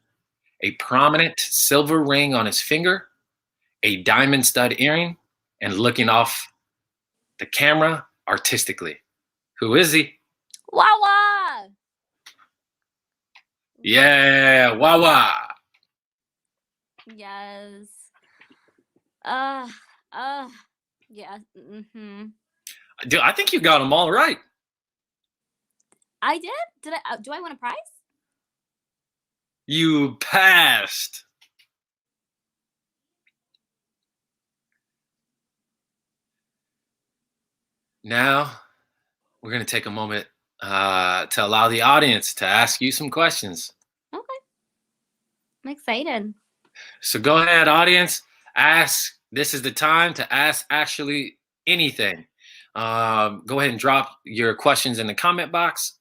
a prominent silver ring on his finger, a diamond stud earring, and looking off the camera artistically. Who is he? Wawa! Yeah, Wawa. Yes. Yeah. Dude, I think you got them all right. I did? Did I? Do I win a prize? You passed. Now, we're going to take a moment to allow the audience to ask you some questions. Okay. I'm excited. So go ahead, audience. Ask. This is the time to ask actually anything. Go ahead and drop your questions in the comment box.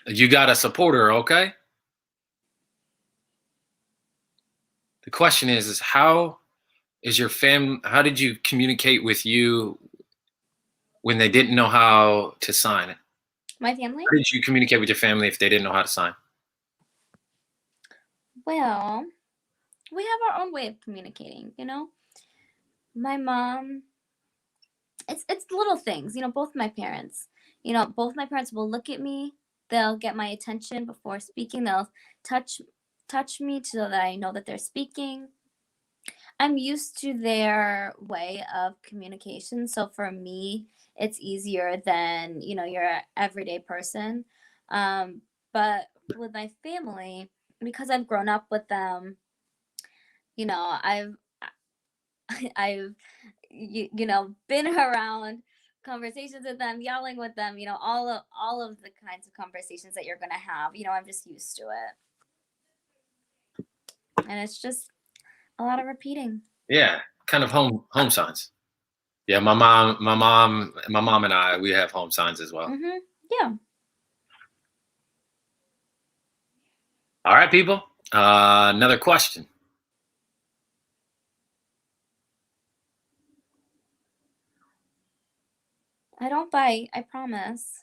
You got a supporter, okay? The question is how is your how did you communicate with you when they didn't know how to sign? My family? How did you communicate with your family if they didn't know how to sign? Well, we have our own way of communicating, you know? My mom, it's little things, you know, both my parents. You know, both my parents will look at me, they'll get my attention before speaking, they'll touch me so that I know that they're speaking. I'm used to their way of communication, so for me, it's easier than, you know, your everyday person. But with my family, because I've grown up with them, you know, I've you know, been around conversations with them, yelling with them, you know, all of the kinds of conversations that you're gonna have. You know, I'm just used to it, and it's just a lot of repeating. Yeah, kind of home signs. Yeah, my mom and I, we have home signs as well. Yeah. All right, people. Another question. I don't bite, I promise.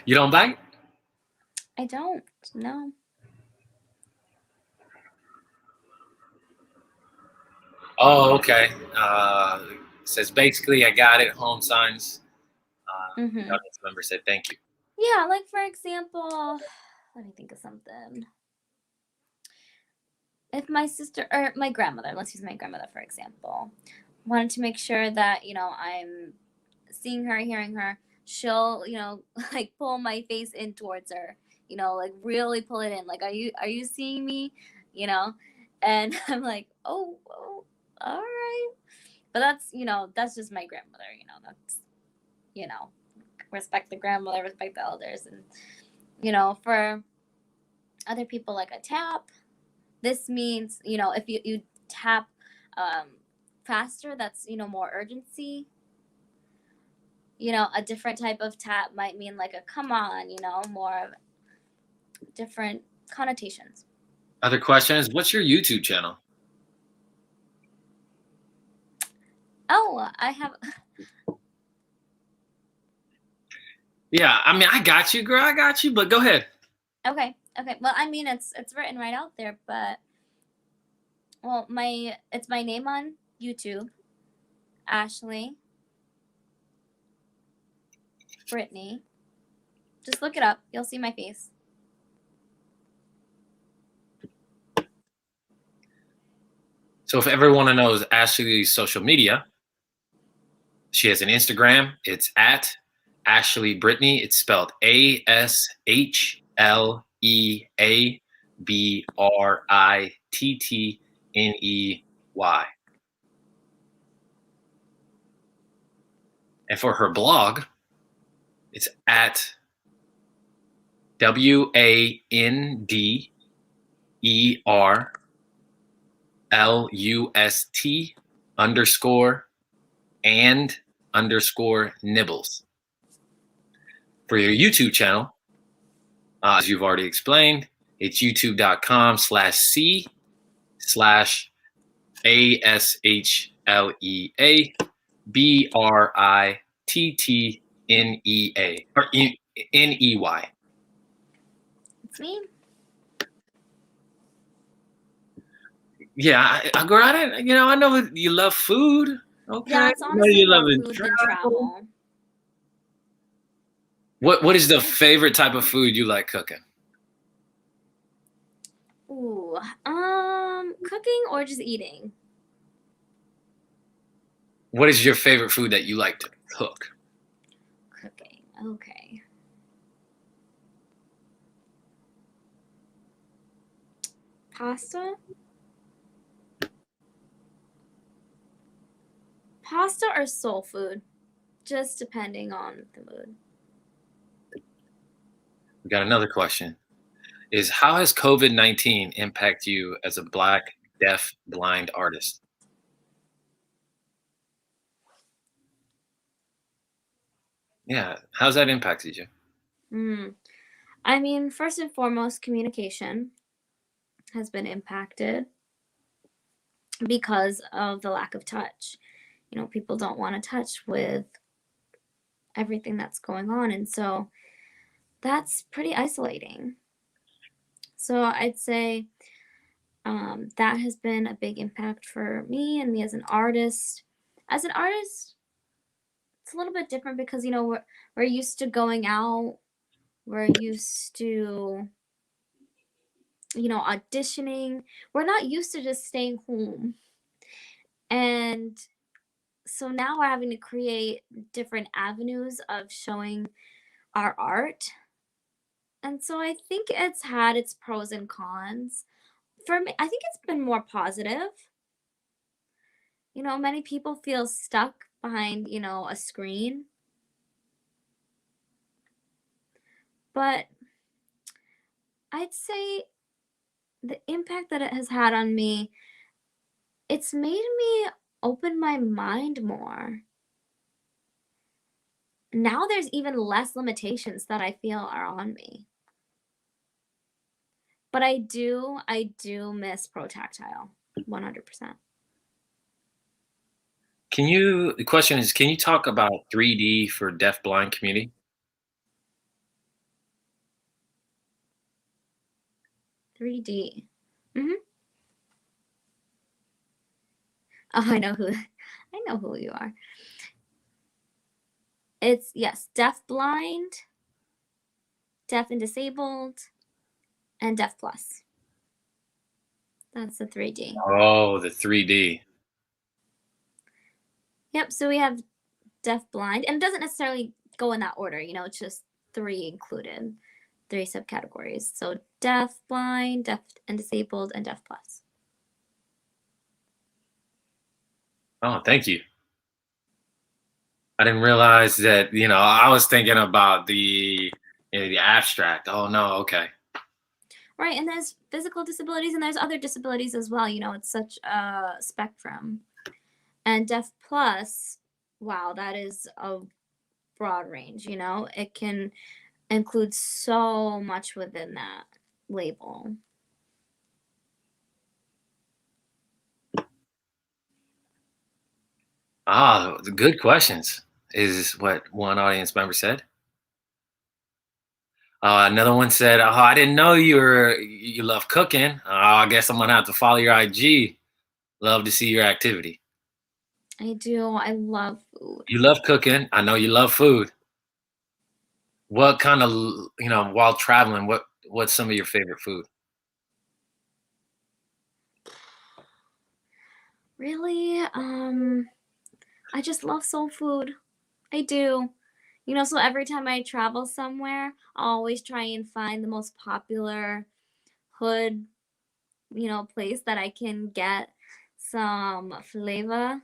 You don't bite? I don't. No. Oh, okay. Says basically, I got it. Home signs. Mhm. Audience member said thank you. Yeah, like for example, let me think of something. If my sister or my grandmother, let's use my grandmother for example, wanted to make sure that, you know, I'm seeing her, hearing her, she'll, you know, like pull my face in towards her, you know, like really pull it in. Like, are you seeing me? You know? And I'm like, oh, all right. But that's, you know, that's just my grandmother, you know, that's, you know, respect the grandmother, respect the elders. And, you know, for other people, like a tap, this means, you know, if you tap um, faster, that's, you know, more urgency. You know, a different type of tap might mean like a come on, you know, more of different connotations. Other questions? What's your YouTube channel? Oh, I have. Yeah, I mean, I got you, girl. I got you. But go ahead. Okay. Well, I mean, it's written right out there, but well, it's my name on YouTube, Ashlea Brittany. Just look it up. You'll see my face. So if everyone knows Ashley's social media, she has an Instagram. It's at Ashlea Brittany. It's spelled ASHLEABRITTNEY. And for her blog, it's at WANDERLUST_and_nibbles. For your YouTube channel, as you've already explained, it's youtube.com/C/ASHLEABRITTNEA or NEY. It's me. Yeah, girl, I didn't. You know, I know you love food. Okay, Yeah, it's I know honestly you love more to food than travel. travel. What is the favorite type of food you like cooking? Ooh, cooking or just eating? What is your favorite food that you like to cook? Cooking. Okay. Pasta? Pasta or soul food? Just depending on the mood. We got another question. Is how has COVID-19 impact you as a Black deaf-blind artist? Yeah, how's that impacted you? I mean, first and foremost, communication has been impacted because of the lack of touch. You know, people don't want to touch with everything that's going on. And so that's pretty isolating. So I'd say That has been a big impact for me and me as an artist. As an artist, it's a little bit different because, you know, we're used to going out. We're used to, you know, auditioning. We're not used to just staying home. And so now we're having to create different avenues of showing our art. And so I think it's had its pros and cons. For me, I think it's been more positive. You know, many people feel stuck behind, you know, a screen. But I'd say the impact that it has had on me, it's made me open my mind more. Now there's even less limitations that I feel are on me. But I do miss Pro Tactile, 100%. The question is, can you talk about 3D for deaf-blind community? 3D. Mm-hmm. Oh, I know who you are. It's, yes, deaf-blind, deaf and disabled, and deaf plus. That's the 3D. Oh, the 3D. Yep, so we have deaf-blind, and it doesn't necessarily go in that order, you know, it's just 3 included, 3 subcategories. So deaf-blind, deaf and disabled, and deaf plus. Oh, thank you. I didn't realize that, you know, I was thinking about the abstract. Oh, no, okay. Right, and there's physical disabilities and there's other disabilities as well. You know, it's such a spectrum. And deaf plus, wow, that is a broad range, you know? It can include so much within that label. Ah, the good questions is what one audience member said. Another one said, "Oh, I didn't know you love cooking. I guess I'm gonna have to follow your IG. Love to see your activity. I do. I love food. You love cooking. I know you love food. What kind of, you know, while traveling, what's some of your favorite food? Really? I just love soul food. I do. You know, so every time I travel somewhere, I always try and find the most popular hood, you know, place that I can get some flavor.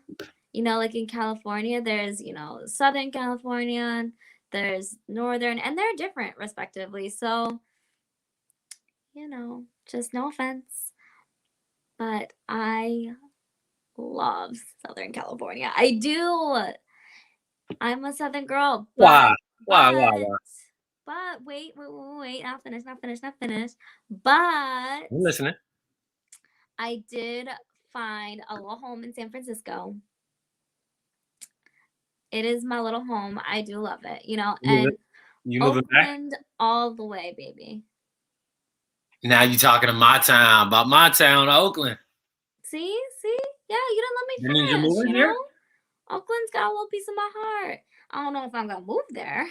You know, like in California, there's, you know, Southern California, there's Northern, and they're different respectively. So, you know, just no offense, but I love Southern California. I do. I'm a Southern girl, Why? but Why? but Why? Why? but wait, not finished. But I'm listening. I did find a little home in San Francisco. It is my little home. I do love it, you know, and You moving back? Oakland all the way, baby. Now you talking to my town about my town, Oakland. See? Yeah, you didn't let That me means you're finish, moving you here? know? Oakland's got a little piece of my heart. I don't know if I'm gonna move there.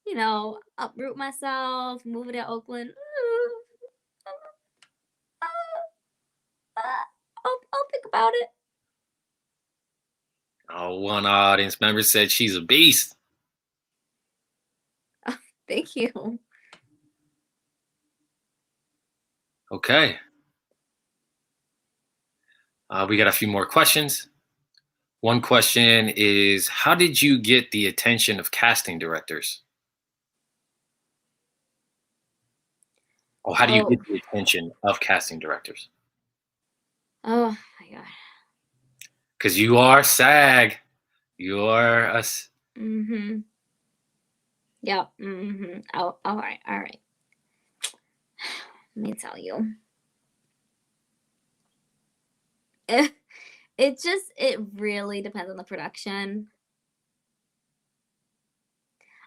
You know, uproot myself, move to Oakland. I'll think about it. Oh, one audience member said she's a beast. Thank you. Okay. We got a few more questions. One question is, how did you get the attention of casting directors? Or how do you get the attention of casting directors? Oh my god. Because you are SAG. You are us. Mm-hmm. Yep. Mm-hmm. Oh, all right. Let me tell you. It really depends on the production.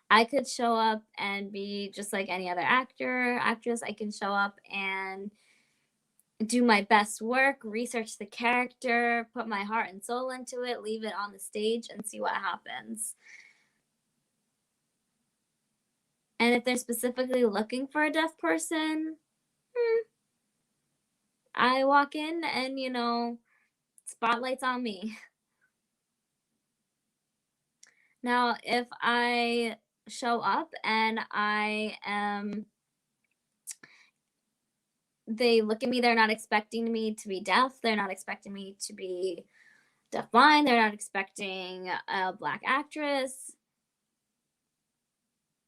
I could show up and be just like any other actor, actress. I can show up and do my best work, research the character, put my heart and soul into it, leave it on the stage, and see what happens. And if they're specifically looking for a deaf person, I walk in and, you know, spotlight's on me. Now, if I show up and they look at me, they're not expecting me to be deaf, they're not expecting me to be deafblind, they're not expecting a Black actress.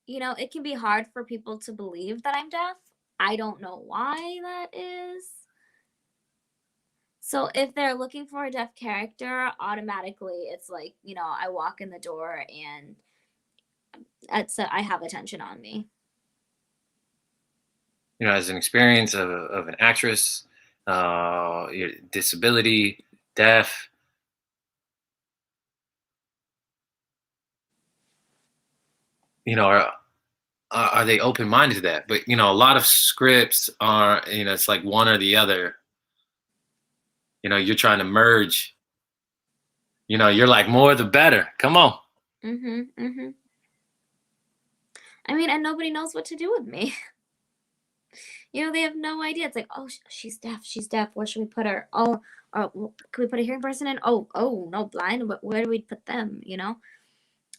You know, it can be hard for people to believe that I'm deaf. I don't know why that is. So if they're looking for a deaf character, automatically it's like, you know, I walk in the door and I have attention on me. You know, as an experience of an actress, your disability, deaf. You know, are they open-minded to that? But you know, a lot of scripts are, you know, it's like one or the other. You know, you're trying to merge. You know, you're like more the better. Come on. I mean, and nobody knows what to do with me. You know, they have no idea. It's like, oh, she's deaf. She's deaf. Where should we put her? Oh, can we put a hearing person in? Oh, no, blind. Where do we put them? You know?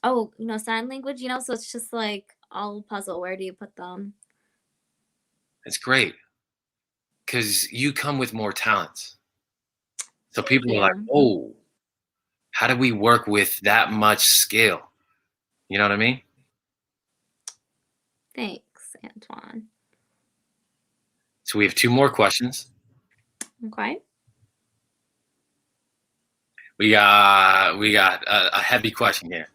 Oh, you know, sign language. You know, so it's just like all puzzle. Where do you put them? It's great because you come with more talents. So people are like, oh, how do we work with that much skill? You know what I mean? Thanks, Antoine. So we have 2 more questions. Okay. We got a heavy question here.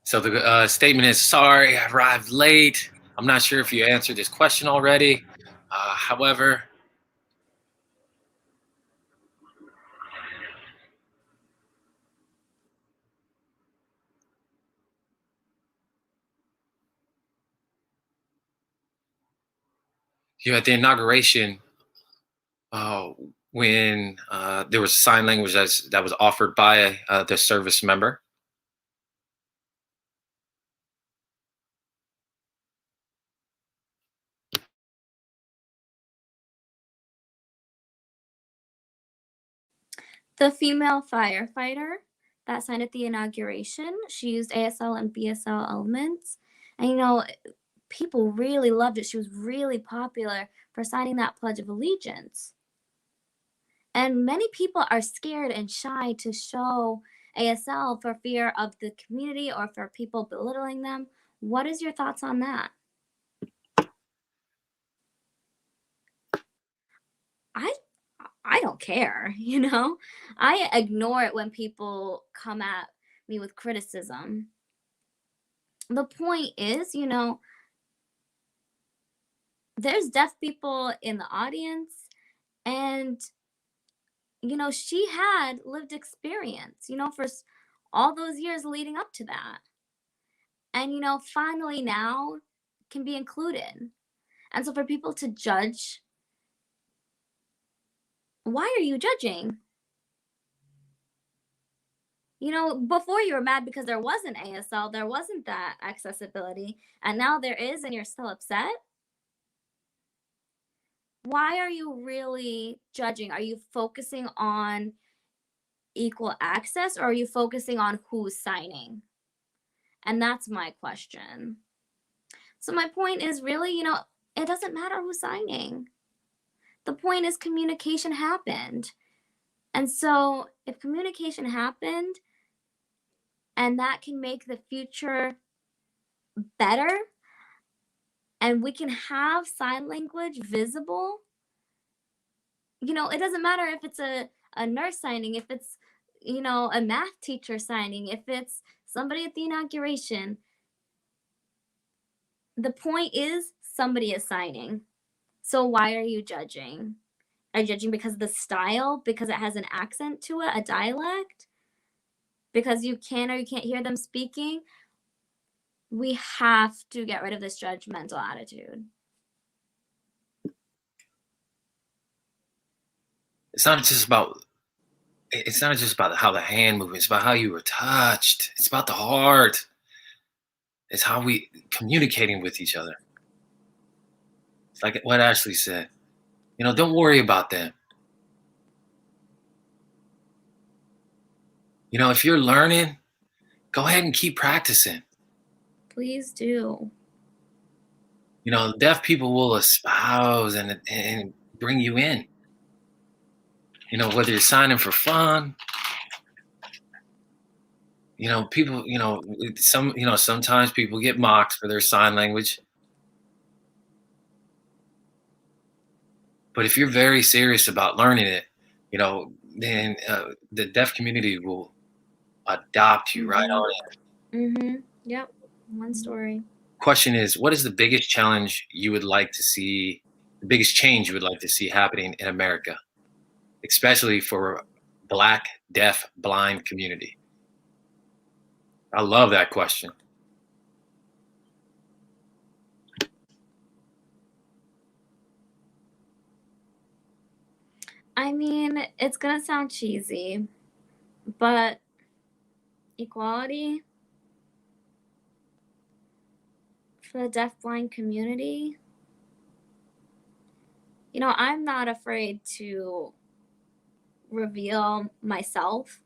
So the statement is, sorry, I arrived late. I'm not sure if you answered this question already. However, you know, at the inauguration, when there was sign language that was offered by the service member, The female firefighter that signed at the inauguration, she used ASL and BSL elements. And, you know, people really loved it. She was really popular for signing that Pledge of Allegiance. And many people are scared and shy to show ASL for fear of the community or for people belittling them. What is your thoughts on that? I don't care, you know? I ignore it when people come at me with criticism. The point is, you know, there's deaf people in the audience, and, you know, she had lived experience, you know, for all those years leading up to that. And, you know, finally now can be included. And so for people to judge, why are you judging? You know, before you were mad because there wasn't ASL, there wasn't that accessibility, and now there is, and you're still upset? Why are you really judging? Are you focusing on equal access, or are you focusing on who's signing? And that's my question. So my point is really, you know, it doesn't matter who's signing. The point is communication happened. And so if communication happened and that can make the future better, and we can have sign language visible, you know, it doesn't matter if it's a nurse signing, if it's, you know, a math teacher signing, if it's somebody at the inauguration. The point is somebody is signing. So why are you judging? Are you judging because of the style, because it has an accent to it, a dialect? Because you can or you can't hear them speaking? we have to get rid of this judgmental attitude. It's not just about how the hand moves. It's about how you were touched. It's about the heart. It's how we communicating with each other. It's like what Ashley said. You know, don't worry about them. You know, if you're learning, go ahead and keep practicing. Please do. You know, deaf people will espouse and bring you in. You know, whether you're signing for fun. You know, people, sometimes people get mocked for their sign language. But if you're very serious about learning it, you know, then the deaf community will adopt you right on it. Mm-hmm. Yep. One story. Question is, what is the biggest challenge you would like to see, the biggest change you would like to see happening in America, especially for Black, deaf, blind community? I love that question. I mean, it's gonna sound cheesy, but equality for the deaf-blind community. You know, I'm not afraid to reveal myself,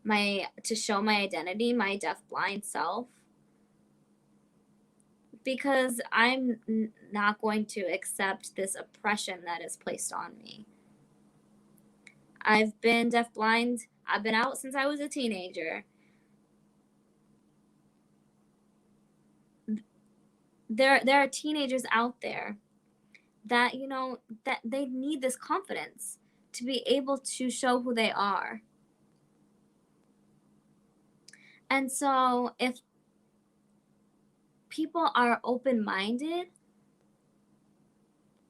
to show my identity, my deaf-blind self, because I'm not going to accept this oppression that is placed on me. I've been deaf-blind. I've been out since I was a teenager. There are teenagers out there that, you know, that they need this confidence to be able to show who they are. And so if people are open-minded,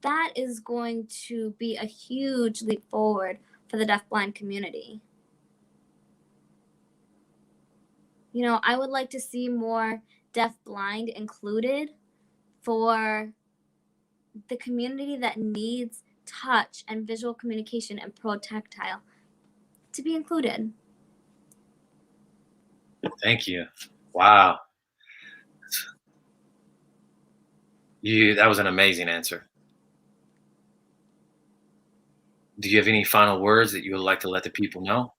that is going to be a huge leap forward for the deaf-blind community. You know, I would like to see more deaf-blind included for the community that needs touch and visual communication and Tactile to be included. Thank you. Wow. That was an amazing answer. Do you have any final words that you would like to let the people know?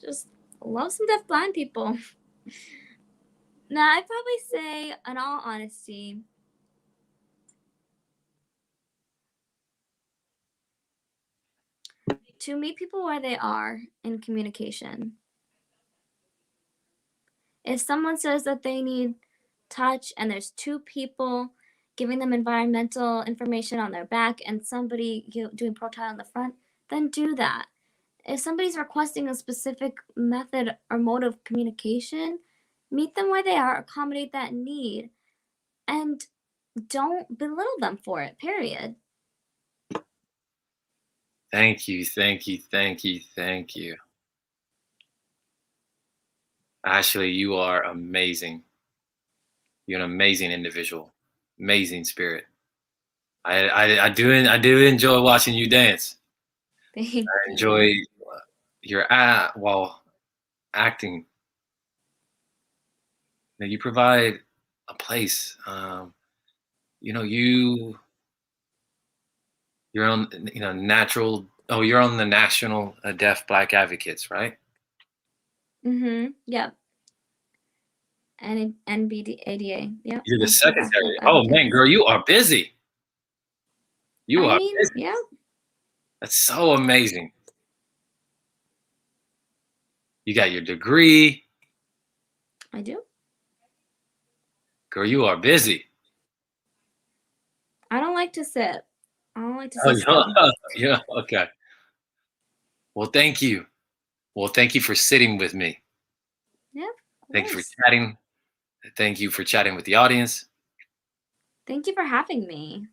Just love some deaf-blind people. Now, I'd probably say, in all honesty, to meet people where they are in communication. If someone says that they need touch and there's two people giving them environmental information on their back and somebody doing Tactile on the front, then do that. If somebody's requesting a specific method or mode of communication, meet them where they are, accommodate that need, and don't belittle them for it, period. Thank you, thank you, thank you, thank you. Ashley, you are amazing. You're an amazing individual, amazing spirit. I do enjoy watching you dance. Thank you. I enjoy your while acting. Now you provide a place. You know, you're on, you know, you're on the National Deaf Black Advocates, right? Mm-hmm. Yep. And NBDADA. Yep. You're the secretary. Oh man, girl, you are busy. You are busy. Yeah. That's so amazing. You got your degree. I do. Girl, you are busy. I don't like to sit. I don't like to sit still. Yeah, okay. Well, thank you. Well, thank you for sitting with me. Yeah. Thank you for chatting. Thank you for chatting with the audience. Thank you for having me.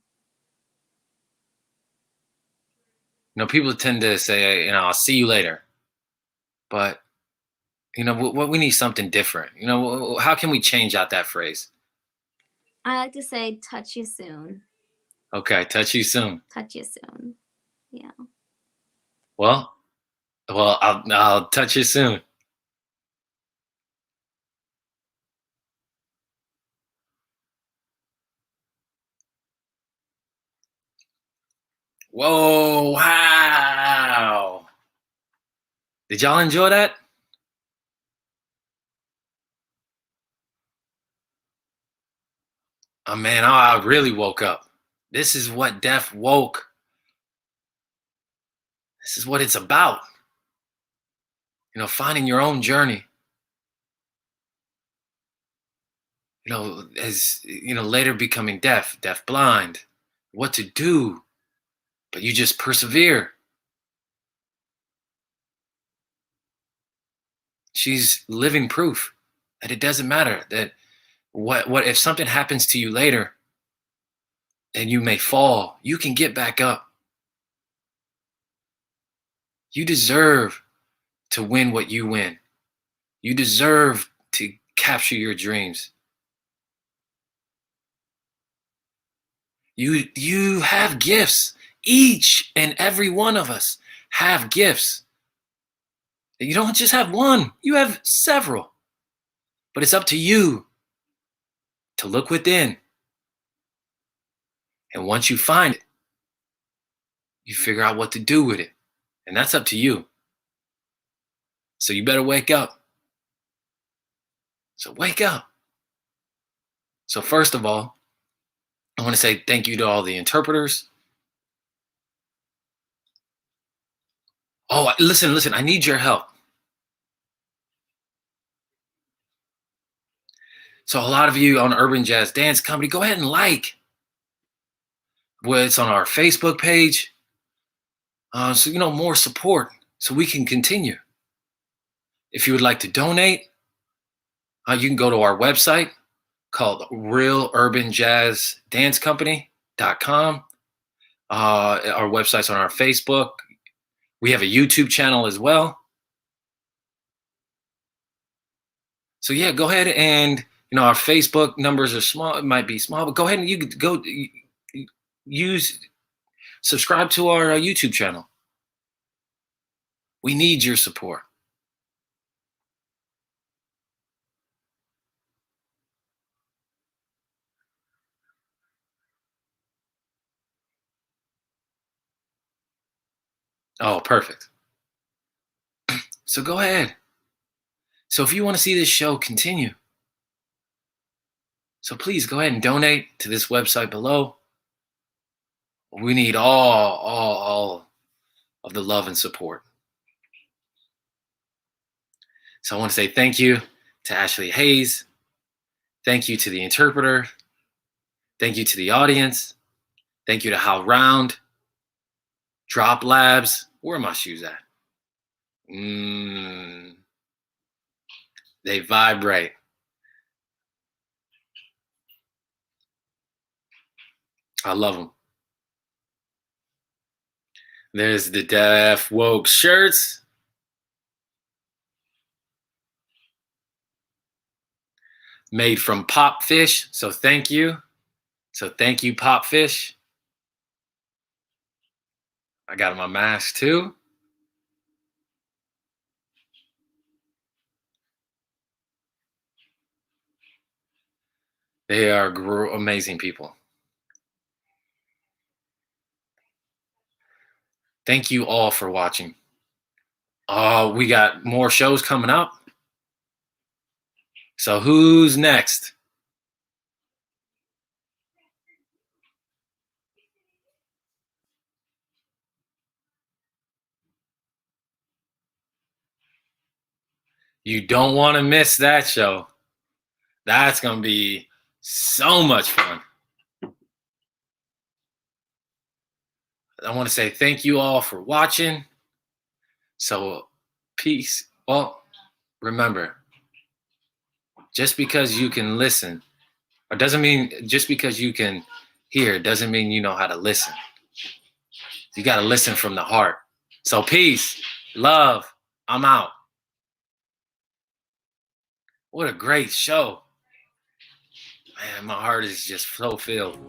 People tend to say, I'll see you later. But, we need something different. How can we change out that phrase? I like to say, touch you soon. Okay, touch you soon. Touch you soon. Yeah. Well, I'll touch you soon. Whoa, wow. Did y'all enjoy that? Oh man, I really woke up. This is what Deaf Woke. This is what it's about. Finding your own journey. As later becoming deaf blind, what to do, but you just persevere. She's living proof that it doesn't matter, that what if something happens to you later and you may fall, you can get back up. You deserve to win what you win. You deserve to capture your dreams. You have gifts. Each and every one of us have gifts. You don't just have one, you have several. But it's up to you to look within. And once you find it, you figure out what to do with it. And that's up to you. So you better wake up. So wake up. So first of all, I want to say thank you to all the interpreters. Oh, listen, I need your help. So a lot of you on Urban Jazz Dance Company, go ahead and like. Well, it's on our Facebook page. So more support so we can continue. If you would like to donate, you can go to our website called realurbanjazzdancecompany.com. Our website's on our Facebook. We have a YouTube channel as well. So yeah, go ahead and our Facebook numbers are small. It might be small, but go ahead and you could go subscribe to our YouTube channel. We need your support. Oh, perfect. So go ahead. So if you want to see this show continue, so please go ahead and donate to this website below. We need all of the love and support. So I want to say thank you to Ashlea Hayes. Thank you to the interpreter. Thank you to the audience. Thank you to How Round, Drop Labs. Where are my shoes at? They vibrate. I love them. There's the Deaf Woke shirts. Made from pop fish, so thank you. So thank you, pop fish. I got my mask too. They are amazing people. Thank you all for watching. We got more shows coming up. So who's next? You don't want to miss that show. That's going to be so much fun. I want to say thank you all for watching. So peace. Well, remember, just because you can listen, or doesn't mean just because you can hear, doesn't mean you know how to listen. You got to listen from the heart. So peace, love. I'm out. What a great show. Man, my heart is just so filled.